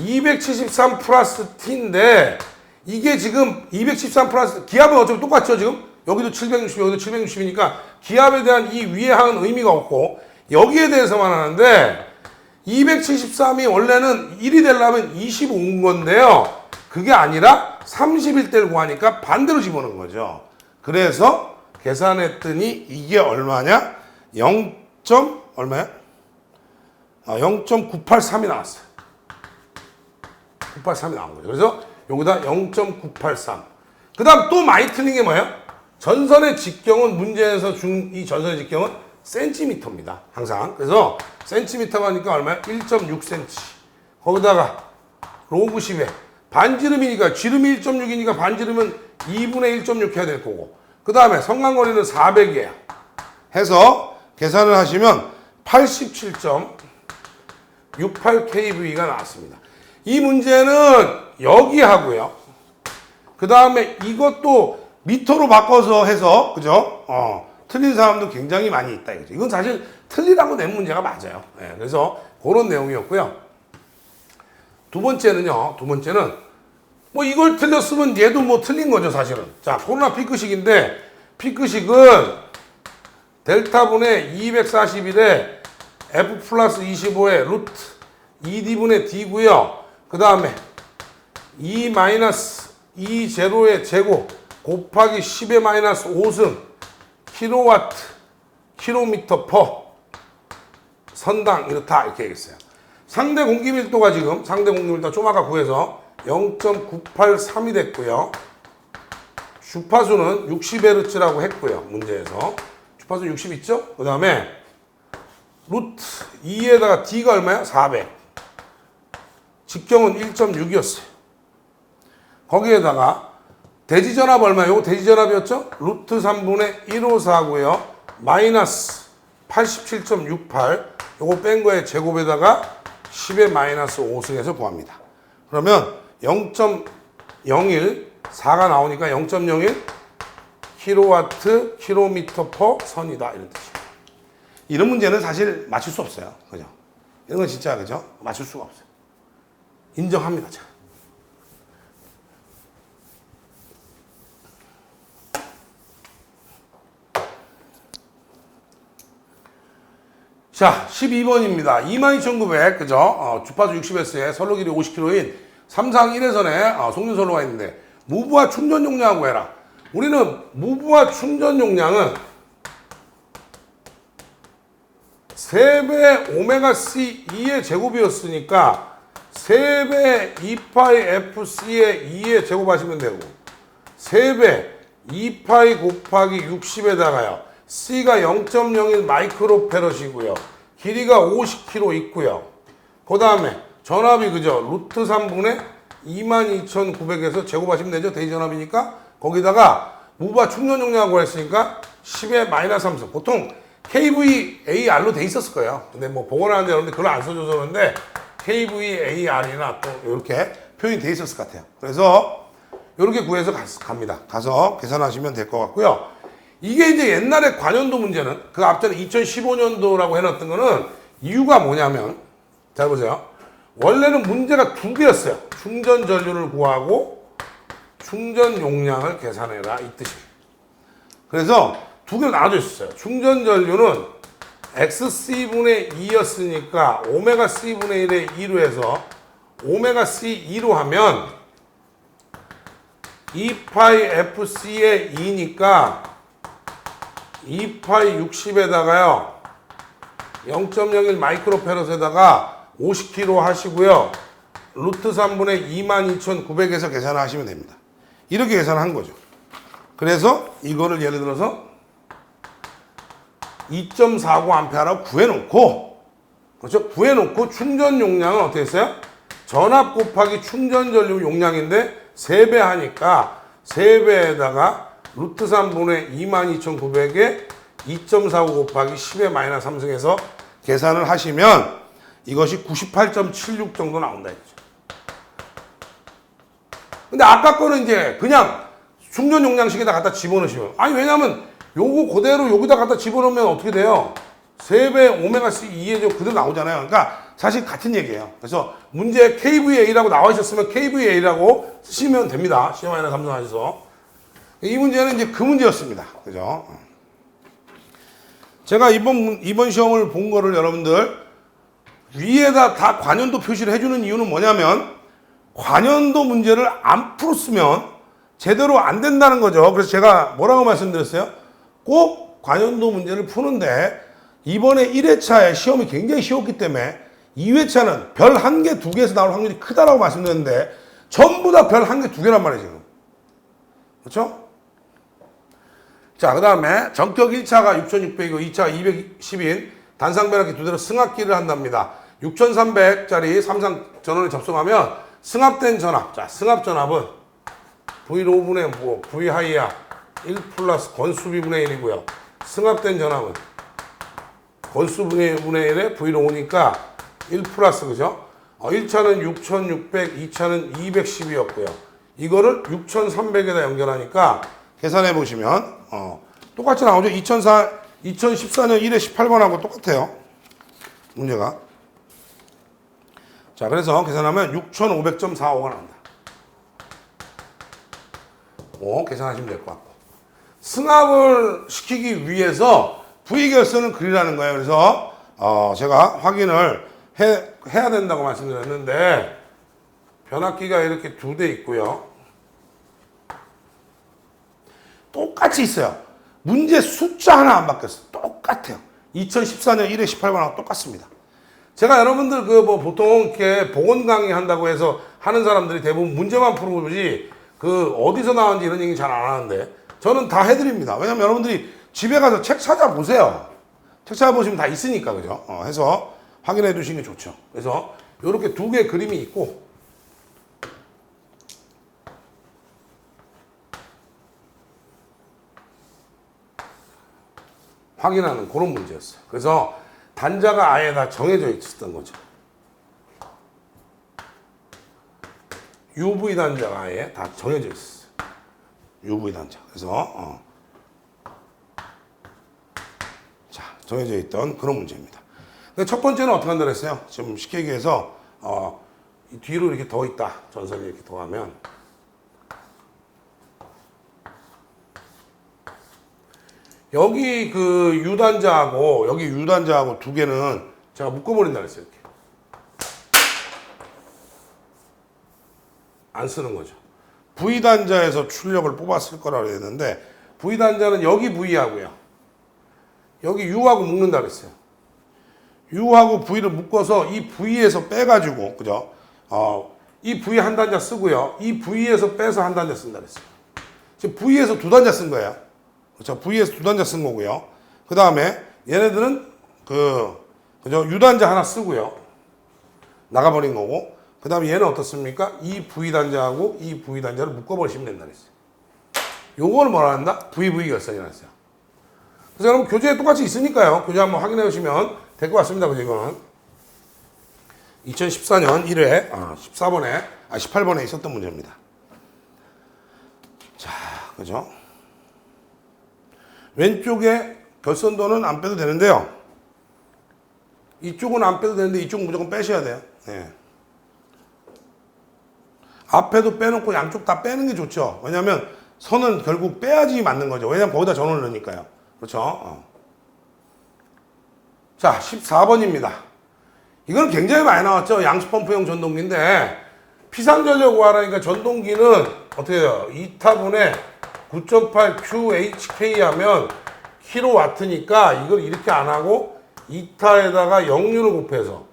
Speaker 1: 273 플러스 T인데 이게 지금 273 플러스 기압은 어차피 똑같죠 지금? 여기도 760 여기도 760이니까 기압에 대한 이 위에 항은 의미가 없고 여기에 대해서만 하는데 273이 원래는 1이 되려면 25인 건데요. 그게 아니라 31대를 구하니까 반대로 집어넣은 거죠. 그래서 계산했더니 이게 얼마냐? 0. 얼마야? 0.983이 나왔어요. 983이 나온 거죠. 그래서 여기다 0.983. 그 다음 또 많이 틀린 게 뭐예요? 전선의 직경은 문제에서 준 이 전선의 직경은 센티미터입니다. 항상. 그래서 센티미터가 하니까 얼마야? 1.6cm. 거기다가 로그 10에 반지름이니까 지름이 1.6이니까 반지름은 2분의 1.6 해야 될 거고. 그 다음에 성간거리는 400이에요. 해서 계산을 하시면 87.68kV가 나왔습니다. 이 문제는 여기 하고요. 그 다음에 이것도 미터로 바꿔서 해서, 그죠? 틀린 사람도 굉장히 많이 있다. 이거죠. 이건 사실 틀리라고 낸 문제가 맞아요. 네, 그래서 그런 내용이었고요. 두 번째는 뭐 이걸 틀렸으면 얘도 뭐 틀린 거죠, 사실은. 자, 코로나 피크식인데, 피크식은 델타분의 241에 F 플러스 25의 루트 2D분의 D고요. 그 다음에 2 마이너스 2 제로의 제곱 곱하기 10의 마이너스 5승 킬로와트 킬로미터 퍼 선당 이렇다 이렇게 얘기했어요. 상대 공기밀도가 지금 상대 공기밀도 좀 아까 구해서 0.983이 됐고요. 주파수는 60Hz라고 했고요. 문제에서 주파수 60 있죠? 그 다음에 루트 2에다가 D가 얼마야? 400. 직경은 1.6이었어요. 거기에다가 대지전압 얼마예요? 요거 대지전압이었죠? 루트 3분의 154고요. 마이너스 87.68. 요거 뺀 거에 제곱에다가 10의 마이너스 5승에서 구합니다. 그러면 0.01, 4가 나오니까 0.01 킬로와트 킬로미터 퍼 선이다. 이런 뜻이에요. 이런 문제는 사실 맞출 수 없어요. 그죠? 이런 건 진짜, 그죠? 맞출 수가 없어요. 인정합니다. 자, 12번입니다. 22,900, 그죠? 주파수 60Hz에 선로 길이 50km인 삼상 1회선에 송전선로가 있는데, 무브와 충전 용량하고 해라. 우리는 무브와 충전 용량은 3배 오메가 C 2의 제곱이었으니까 3배 2파이 FC의 2의 제곱하시면 되고 3배 2파이 곱하기 60에다가요. C가 0.01 마이크로페럿이고요. 길이가 50km 있고요. 그 다음에 전압이 그죠? 루트 3분의 22,900에서 제곱하시면 되죠. 대지전압이니까. 거기다가 무브와 충전 용량하고 했으니까 10의 마이너스 3승. 보통 KVAR로 돼 있었을 거예요. 근데 뭐 복원하는데 여러분들 그걸 안 써줘서 그러는데 KVAR이나 또 이렇게 표현이 돼 있었을 것 같아요. 그래서 이렇게 구해서 갑니다. 가서 계산하시면 될 것 같고요. 이게 이제 옛날에 관연도 문제는 그 앞전에 2015년도라고 해놨던 거는 이유가 뭐냐면 잘 보세요. 원래는 문제가 두 개였어요. 충전 전류를 구하고 충전 용량을 계산해라 이 뜻이에요. 그래서 두 개로 나눠져 있었어요. 충전 전류는 XC분의 2였으니까 오메가 C분의 1의 2로 해서 오메가 C2로 하면 2파이 FC의 2니까 2파이 60에다가요 0.01 마이크로페럿에다가 50kg 하시고요. 루트 3분의 22,900에서 계산하시면 됩니다. 이렇게 계산한 거죠. 그래서 이거를 예를 들어서 2.49A라고 구해놓고, 그렇죠? 구해놓고 충전 용량은 어떻게 했어요? 전압 곱하기 충전 전류 용량인데 3배 하니까 3배에다가 루트 3분의 22,900에 2.49 곱하기 10의 마이너스 3승에서 계산을 하시면 이것이 98.76 정도 나온다 했죠. 근데 아까 거는 이제 그냥 충전 용량식에다 갖다 집어넣으시면, 아니 왜냐면 요거 그대로 여기다 갖다 집어넣으면 어떻게 돼요? 3배 오메가 C 2에 그대로 나오잖아요. 그러니까 사실 같은 얘기예요. 그래서 문제 KVA라고 나와 있었으면 KVA라고 쓰시면 됩니다. 시험에나 감정하셔서. 이 문제는 이제 그 문제였습니다. 그죠? 제가 이번 시험을 본 거를 여러분들 위에다 다 관연도 표시를 해주는 이유는 뭐냐면 관연도 문제를 안 풀었으면 제대로 안 된다는 거죠. 그래서 제가 뭐라고 말씀드렸어요? 꼭 관연도 문제를 푸는데 이번에 1회차에 시험이 굉장히 쉬웠기 때문에 2회차는 별 1개, 2개에서 나올 확률이 크다라고 말씀드렸는데 전부 다 별 1개, 2개란 말이에요, 지금. 그렇죠? 자, 그 다음에 전격 1차가 6,600이고 2차가 210인 단상변압기 두 대로 승합기를 한답니다. 6,300짜리 삼상 전원에 접속하면 승합된 전압. 자, 승합 전압은 V5분의 뭐 V하이야 1 플러스 건수비분의 1이고요. 승합된 전압은 건수분의 1에 V로 오니까 1 플러스, 그죠? 1차는 6,600, 2차는 210이었고요. 이거를 6,300에다 연결하니까 계산해 보시면 똑같이 나오죠. 2014년 1회 18번하고 똑같아요. 문제가. 자, 그래서 계산하면 6,500.45가 나온다. 계산하시면 될 것 같고. 승합을 시키기 위해서 V결선을 그리라는 거예요. 그래서 제가 확인을 해야 된다고 말씀드렸는데 변압기가 이렇게 2대 있고요. 똑같이 있어요. 문제 숫자 하나 안 바뀌었어요. 똑같아요. 2014년 1회 18번하고 똑같습니다. 제가 여러분들 보통 이렇게 보건 강의 한다고 해서 하는 사람들이 대부분 문제만 풀어보지 어디서 나왔는지 이런 얘기 잘 안 하는데 저는 다 해드립니다. 왜냐면 여러분들이 집에 가서 책 찾아보세요. 책 찾아보시면 다 있으니까, 그죠? 해서 확인해 두시는 게 좋죠. 그래서 이렇게 2개의 그림이 있고 확인하는 그런 문제였어요. 그래서 단자가 아예 다 정해져 있었던 거죠. UV 단자가 아예 다 정해져 있었어요. UV 단자. 그래서 자, 정해져 있던 그런 문제입니다. 첫 번째는 어떻게 한다고 했어요? 지금 쉽게 얘기해서 뒤로 이렇게 더 있다. 전선이 이렇게 더 하면 여기 U단자하고 여기 U단자하고 2개는 제가 묶어버린다 그랬어요. 이렇게. 안 쓰는 거죠. V단자에서 출력을 뽑았을 거라고 했는데 V단자는 여기 V하고요. 여기 U하고 묶는다 그랬어요. U하고 V를 묶어서 이 V에서 빼가지고, 그죠? 이 V 한 단자 쓰고요. 이 V에서 빼서 한 단자 쓴다 그랬어요. 지금 V에서 2단자 쓴 거예요. 그렇죠? V에서 2단자 쓴 거고요. 그 다음에 얘네들은 그죠? U단자 하나 쓰고요. 나가버린 거고. 그 다음에 얘는 어떻습니까? 이 V단자하고 이 V단자를 묶어버리시면 된다 그랬어요. 요거를 뭐라 한다? VV 결선이라고 했어요. 그래서 여러분 교재에 똑같이 있으니까요. 교재 한번 확인해 보시면 될 것 같습니다. 그죠? 이거는 2014년 1회 18번에 있었던 문제입니다. 자, 그죠? 왼쪽에 결선도는 안 빼도 되는데요. 이쪽은 안 빼도 되는데 이쪽은 무조건 빼셔야 돼요. 네. 앞에도 빼놓고 양쪽 다 빼는 게 좋죠. 왜냐하면 선은 결국 빼야지 맞는 거죠. 왜냐하면 거기다 전원을 넣으니까요. 그렇죠? 자, 14번입니다. 이건 굉장히 많이 나왔죠. 양수펌프용 전동기인데 피상전력 구하라니까 전동기는 어떻게 해요? 2타분의 9.8 QHK 하면 킬로와트니까 이걸 이렇게 안 하고 2타에다가 0류를 곱해서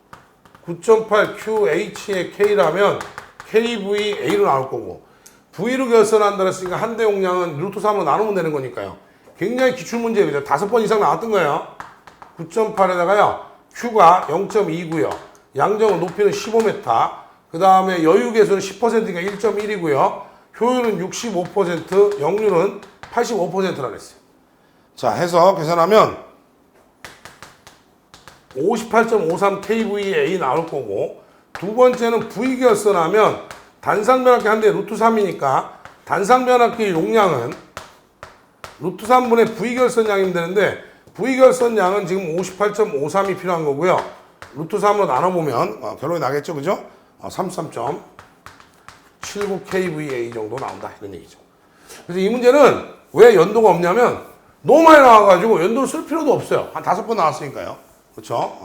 Speaker 1: 9.8 QH의 K라면 KVA로 나올 거고 V로 결선한다 했으니까 한 대 용량은 루트 3으로 나누면 되는 거니까요. 굉장히 기출문제예요. 그죠? 5번 이상 나왔던 거예요. 9.8에다가요. Q가 0.2고요. 양정은 높이는 15m. 그 다음에 여유계수는 10%니까 1.1이고요. 효율은 65%, 역률은 85%라 그랬어요. 자, 해서 계산하면 58.53 kVA 나올 거고 두 번째는 V결선하면 단상변압기 한 대 루트 3이니까 단상변압기 용량은 루트 3분의 V결선 양이면 되는데 V결선 양은 지금 58.53이 필요한 거고요. 루트 3으로 나눠보면 결론이 나겠죠. 그죠? 33.79 kVA 정도 나온다. 이런 얘기죠. 그래서 이 문제는 왜 연도가 없냐면 너무 많이 나와가지고 연도를 쓸 필요도 없어요. 한 5번 나왔으니까요. 그렇죠?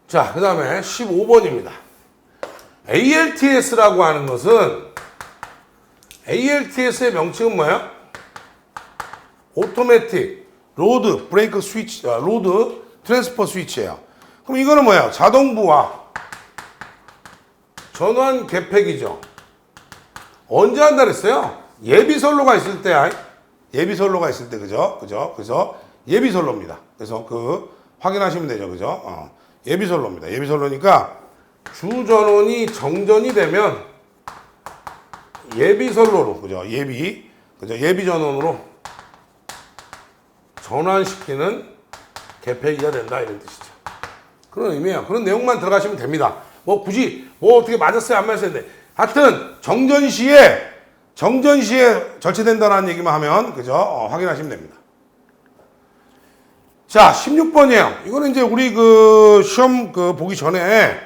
Speaker 1: 자, 그 다음에 15번입니다. ALTS라고 하는 것은 ALTS의 명칭은 뭐예요? Automatic 로드 브레이크 스위치, 로드 트랜스퍼 스위치예요. 그럼 이거는 뭐예요? 자동부와 전원 개폐기죠. 언제 한다 그랬어요? 예비선로가 있을 때야. 예비선로가 있을 때, 그죠? 그래서 예비선로입니다. 그래서 확인하시면 되죠. 그죠? 예비선로입니다. 예비선로니까 주전원이 정전이 되면 예비선로로, 그죠? 예비전원으로 전환시키는 개폐기가 된다. 이런 뜻이죠. 그런 의미예요. 그런 내용만 들어가시면 됩니다. 뭐 굳이 어떻게 맞았어요 안 맞았어요 했는데 하여튼 정전 시에 절체된다는 얘기만 하면 그죠? 확인하시면 됩니다. 자, 16번이에요. 이거는 이제 우리 시험 보기 전에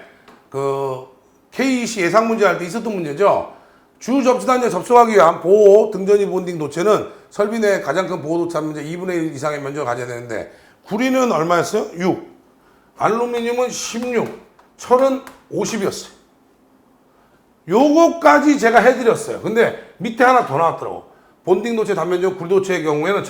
Speaker 1: KEC 예상 문제 할 때 있었던 문제죠. 주 접수단지에 접속하기 위한 보호 등전이 본딩 도체는 설비 내 가장 큰 보호 도체 문제 2분의 1 이상의 면적을 가져야 되는데 구리는 얼마였어요? 6. 알루미늄은 16. 철은 50이었어요. 요거까지 제가 해드렸어요. 근데 밑에 하나 더 나왔더라고. 본딩 도체 단면적 구리 도체의 경우에는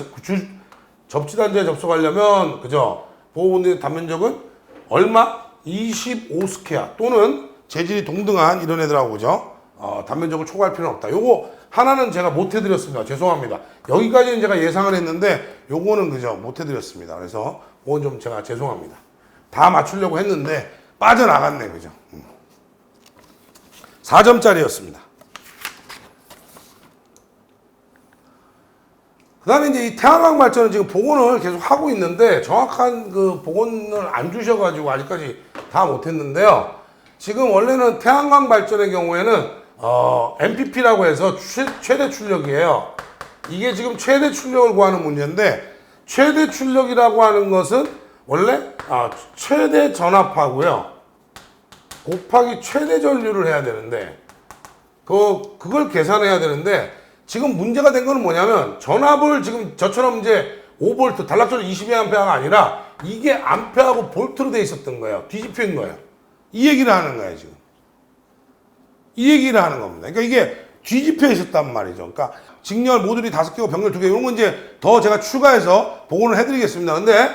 Speaker 1: 접지단지에 접속하려면 그죠? 보호 본딩 단면적은 얼마? 25스퀘어 또는 재질이 동등한 이런 애들하고 그죠? 단면적을 초과할 필요는 없다. 요거 하나는 제가 못 해드렸습니다. 죄송합니다. 여기까지는 제가 예상을 했는데 요거는 그죠? 못 해드렸습니다. 그래서 그건 좀 제가 죄송합니다. 다 맞추려고 했는데 빠져나갔네. 그죠? 4점짜리였습니다. 그 다음에 이제 이 태양광 발전은 지금 복원을 계속 하고 있는데 정확한 복원을 안 주셔가지고 아직까지 다 못했는데요. 지금 원래는 태양광 발전의 경우에는 MPP라고 해서 최대 출력이에요. 이게 지금 최대 출력을 구하는 문제인데 최대 출력이라고 하는 것은 원래 최대 전압하고요. 곱하기 최대 전류를 해야 되는데 그걸 계산해야 되는데 지금 문제가 된 거는 뭐냐면 전압을 지금 저처럼 이제 5V 단락전류 22A가 아니라 이게 암페하고 볼트로 돼 있었던 거예요. 뒤집힌 거예요. 이 얘기를 하는 거예요, 지금. 이 얘기를 하는 겁니다. 그러니까 이게 뒤집혀 있었단 말이죠. 그러니까 직렬 모듈이 5개고 병렬 2개 이런 건 이제 더 제가 추가해서 복원을 해드리겠습니다. 근데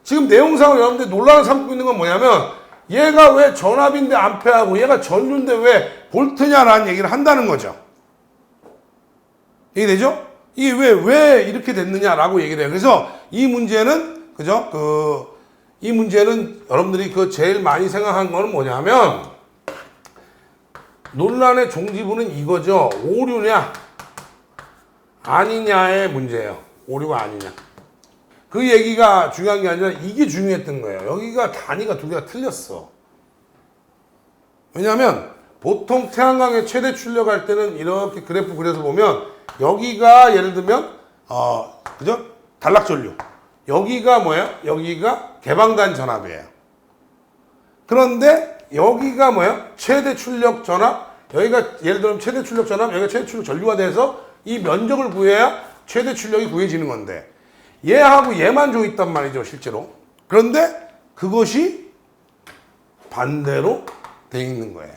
Speaker 1: 지금 내용상을 여러분들 논란을 삼고 있는 건 뭐냐면 얘가 왜 전압인데 암페하고 얘가 전류인데 왜 볼트냐라는 얘기를 한다는 거죠. 이해되죠? 이게 왜 이렇게 됐느냐라고 얘기를 해요. 그래서 이 문제는, 그죠? 이 문제는 여러분들이 제일 많이 생각한 거는 뭐냐면, 논란의 종지부는 이거죠. 오류냐, 아니냐의 문제예요. 오류가 아니냐. 그 얘기가 중요한 게 아니라 이게 중요했던 거예요. 여기가 단위가 두 개가 틀렸어. 왜냐면, 보통 태양광의 최대 출력할 때는 이렇게 그래프 그려서 보면, 여기가 예를 들면 그죠? 단락전류. 여기가 뭐예요? 여기가 개방단 전압이에요. 그런데 여기가 뭐예요? 최대 출력 전압. 여기가 예를 들면 최대 출력 전압, 여기가 최대 출력 전류가 돼서 이 면적을 구해야 최대 출력이 구해지는 건데 얘하고 얘만 줘 있단 말이죠, 실제로. 그런데 그것이 반대로 돼 있는 거예요.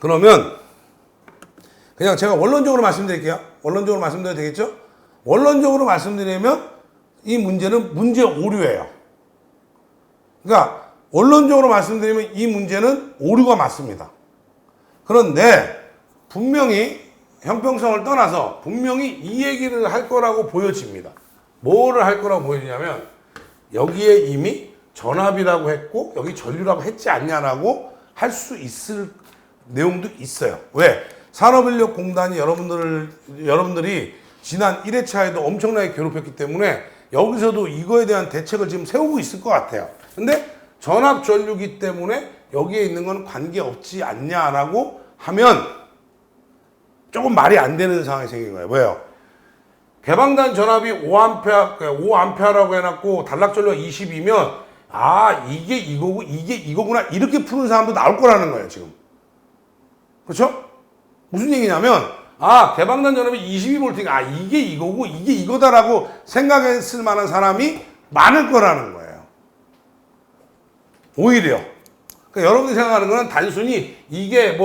Speaker 1: 그러면 그냥 제가 원론적으로 말씀드릴게요. 원론적으로 말씀드려도 되겠죠? 원론적으로 말씀드리면 이 문제는 문제 오류예요. 그러니까 원론적으로 말씀드리면 이 문제는 오류가 맞습니다. 그런데 분명히 형평성을 떠나서 분명히 이 얘기를 할 거라고 보여집니다. 뭐를 할 거라고 보여지냐면 여기에 이미 전압이라고 했고 여기 전류라고 했지 않냐라고 할 수 있을 내용도 있어요. 왜? 산업인력공단이 여러분들이 지난 1회차에도 엄청나게 괴롭혔기 때문에 여기서도 이거에 대한 대책을 지금 세우고 있을 것 같아요. 근데 전압 전류기 때문에 여기에 있는 건 관계없지 않냐라고 하면 조금 말이 안 되는 상황이 생긴 거예요. 왜요? 개방단 전압이 5A라고 해놨고 단락전류가 20이면 이게 이거고 이게 이거구나 이렇게 푸는 사람도 나올 거라는 거예요, 지금. 그렇죠? 무슨 얘기냐면 개방단 전압이 22V니까 이게 이거고 이게 이거다라고 생각했을 만한 사람이 많을 거라는 거예요. 오히려. 그러니까 여러분이 생각하는 거는 단순히 이게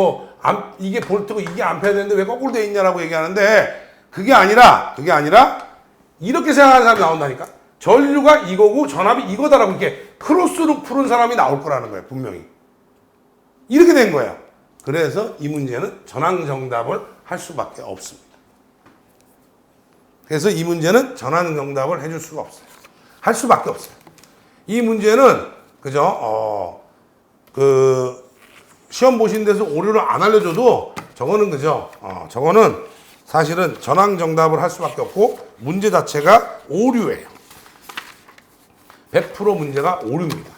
Speaker 1: 이게 볼트고 이게 암페어 되는데 왜 거꾸로 돼 있냐라고 얘기하는데 그게 아니라 이렇게 생각하는 사람이 나온다니까. 전류가 이거고 전압이 이거다라고 이렇게 크로스로 푸는 사람이 나올 거라는 거예요. 분명히. 이렇게 된 거예요. 그래서 이 문제는 전항정답을 할 수밖에 없습니다. 그래서 이 문제는 전항정답을 해줄 수가 없어요. 할 수밖에 없어요. 이 문제는 그죠? 시험 보신 데서 오류를 안 알려줘도 저거는 그죠? 저거는 사실은 전항정답을 할 수밖에 없고 문제 자체가 오류예요. 100% 문제가 오류입니다.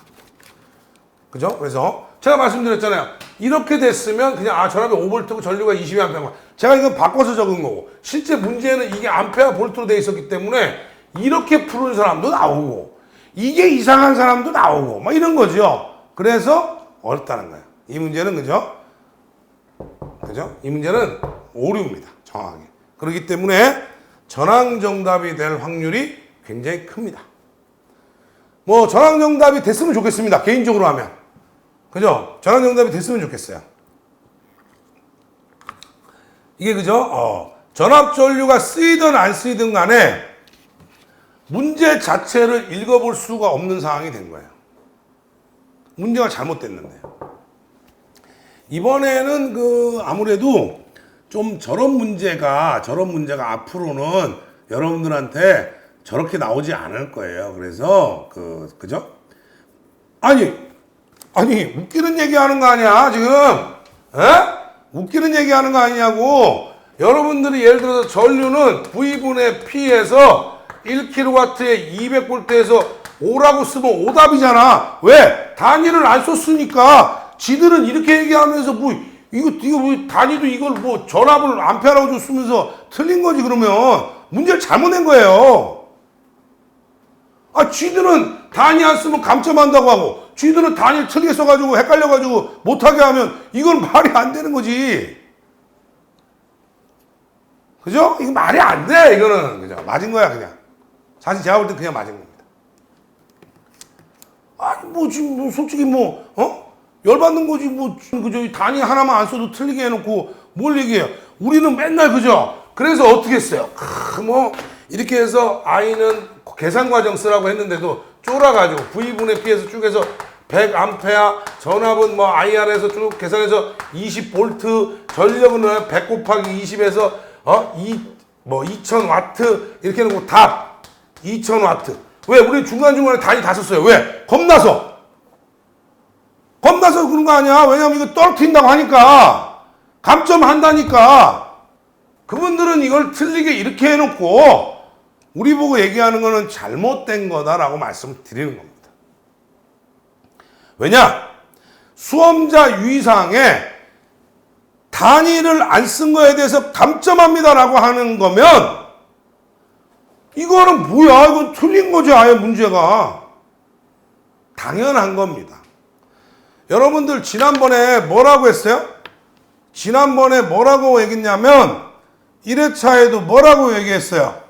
Speaker 1: 그죠? 그래서 제가 말씀드렸잖아요. 이렇게 됐으면 그냥 전압이 5V고 전류가 22A. 제가 이거 바꿔서 적은 거고 실제 문제는 이게 암페어 볼트로 되어 있었기 때문에 이렇게 푸는 사람도 나오고 이게 이상한 사람도 나오고 막 이런 거죠. 그래서 어렵다는 거예요. 이 문제는 그죠? 그죠? 이 문제는 오류입니다. 정확하게. 그렇기 때문에 전항정답이 될 확률이 굉장히 큽니다. 뭐 전항정답이 됐으면 좋겠습니다. 개인적으로 하면. 그죠? 전항정답이 됐으면 좋겠어요. 이게 그죠? 전압전류가 쓰이든 안 쓰이든 간에 문제 자체를 읽어볼 수가 없는 상황이 된 거예요. 문제가 잘못됐는데. 이번에는 아무래도 좀 저런 문제가 앞으로는 여러분들한테 저렇게 나오지 않을 거예요. 그래서 그죠? 아니 웃기는 얘기하는 거 아니야 지금? 에? 웃기는 얘기하는 거 아니냐고. 여러분들이 예를 들어서 전류는 V분의 P에서 1kW에 200V에서 5라고 쓰면 오답이잖아. 왜? 단위를 안 썼으니까. 지들은 이렇게 얘기하면서 이거 단위도 이걸 전압을 암페어라고 쓰면서 틀린 거지. 그러면 문제를 잘못 낸 거예요. 쥐들은 단위 안 쓰면 감점한다고 하고 쥐들은 단위를 틀리게 써가지고 헷갈려가지고 못하게 하면 이건 말이 안 되는 거지. 그죠? 이거 말이 안 돼. 이거는 그죠? 맞은 거야 그냥. 사실 제가 볼 때 그냥 맞은 겁니다. 지금 솔직히 열받는 거지. 그저 단위 하나만 안 써도 틀리게 해놓고 뭘 얘기해요. 우리는 맨날 그죠? 그래서 어떻게 했어요? 이렇게 해서 I는 계산 과정 쓰라고 했는데도 쫄아가지고 V분의 P에서 쭉 해서 100A, 전압은 IR에서 쭉 계산해서 20V, 전력은 100 곱하기 20에서 2000W 이렇게 해놓고 답 2000W. 왜? 우리 중간중간에 단위 다 썼어요. 왜? 겁나서 그런 거 아니야. 왜냐면 이거 떨어뜨린다고 하니까. 감점한다니까. 그분들은 이걸 틀리게 이렇게 해놓고 우리 보고 얘기하는 거는 잘못된 거다라고 말씀드리는 겁니다. 왜냐? 수험자 유의사항에 단위를 안 쓴 거에 대해서 감점합니다라고 하는 거면 이거는 뭐야? 이건 틀린 거지. 아예 문제가. 당연한 겁니다. 여러분들 지난번에 뭐라고 했어요? 지난번에 뭐라고 얘기했냐면 1회차에도 뭐라고 얘기했어요?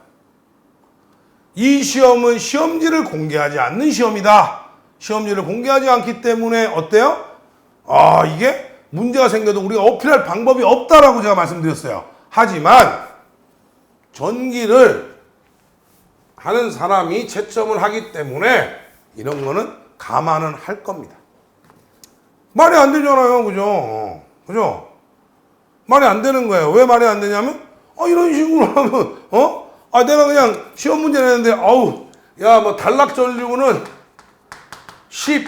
Speaker 1: 이 시험은 시험지를 공개하지 않는 시험이다. 시험지를 공개하지 않기 때문에 어때요? 이게 문제가 생겨도 우리가 어필할 방법이 없다라고 제가 말씀드렸어요. 하지만 전기를 하는 사람이 채점을 하기 때문에 이런 거는 감안은 할 겁니다. 말이 안 되잖아요. 그죠? 그죠? 말이 안 되는 거예요. 왜 말이 안 되냐면 이런 식으로 하면 내가 그냥 시험 문제 내는데 단락 전류는 10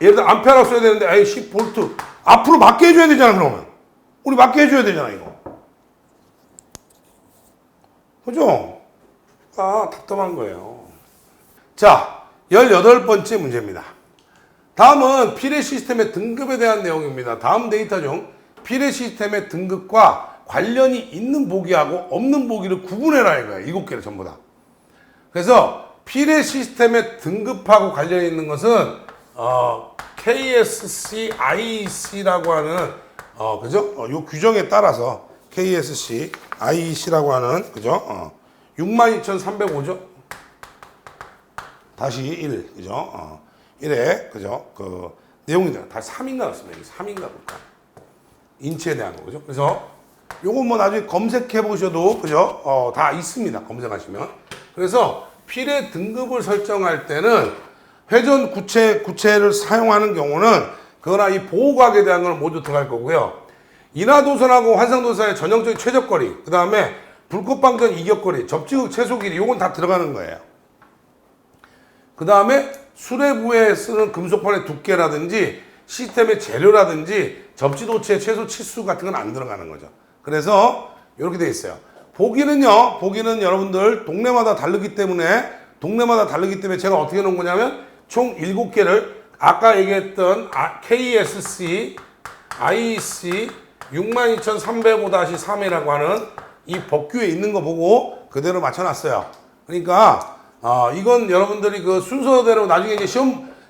Speaker 1: 예를 들어 암페어라고 써야 되는데 10V 앞으로 맞게 해줘야 되잖아. 그러면 우리 맞게 해줘야 되잖아 이거. 그죠? 답답한 거예요. 자, 18번째 문제입니다. 다음은 피레 시스템의 등급에 대한 내용입니다. 다음 데이터 중 피레 시스템의 등급과 관련이 있는 보기하고 없는 보기를 구분해라 이거예요. 7개를 전부 다. 그래서 피레 시스템의 등급하고 관련이 있는 것은 KSC, IEC라고 하는 그죠? 요 규정에 따라서 KSC, IEC라고 하는 그죠? 62,305죠? 다시 1 그죠? 1에 그죠? 내용이 다 3인가 넣습니다. 3인가 볼까? 인체에 대한 거 그죠? 그래서 요거 나중에 검색해 보셔도 그죠? 다 있습니다. 검색하시면 그래서 필의 등급을 설정할 때는 회전 구체를 사용하는 경우는 그거나 이 보호각에 대한 걸 모두 들어갈 거고요. 인하도선하고 환상도선의 전형적인 최적거리, 그 다음에 불꽃방전 이격거리, 접지극 최소 길이, 요건 다 들어가는 거예요. 그 다음에 수레부에 쓰는 금속판의 두께라든지 시스템의 재료라든지 접지도체의 최소 치수 같은 건 안 들어가는 거죠. 그래서 이렇게 돼 있어요. 보기는 여러분들 동네마다 다르기 때문에 제가 어떻게 놓은 거냐면 총 7개를 아까 얘기했던 KSC, IEC 62305-3이라고 하는 이 법규에 있는 거 보고 그대로 맞춰놨어요. 그러니까 이건 여러분들이 그 순서대로 나중에 이제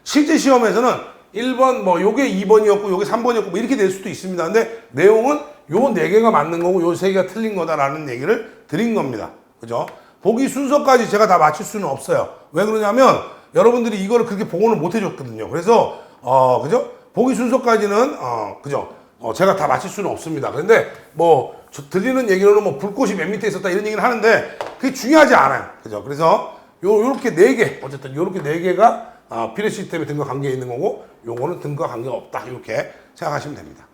Speaker 1: 실제 시험에서는 1번 뭐 요게 2번이었고 요게 3번이었고 뭐 이렇게 될 수도 있습니다. 근데 내용은 요 4개가 맞는 거고 요 3개가 틀린 거다라는 얘기를 드린 겁니다. 그죠? 보기 순서까지 제가 다 맞출 수는 없어요. 왜 그러냐면 여러분들이 이거를 그렇게 복원을 못 해줬거든요. 그래서 그죠? 보기 순서까지는 그죠? 제가 다 맞힐 수는 없습니다. 그런데 뭐 들리는 얘기로는 뭐 불꽃이 맨 밑에 있었다 이런 얘기는 하는데 그게 중요하지 않아요. 그죠? 그래서 요렇게 4개 어쨌든 요렇게 4개가 필의 시스템에 등과 관계에 있는 거고 요거는 등과 관계가 없다 이렇게 생각하시면 됩니다.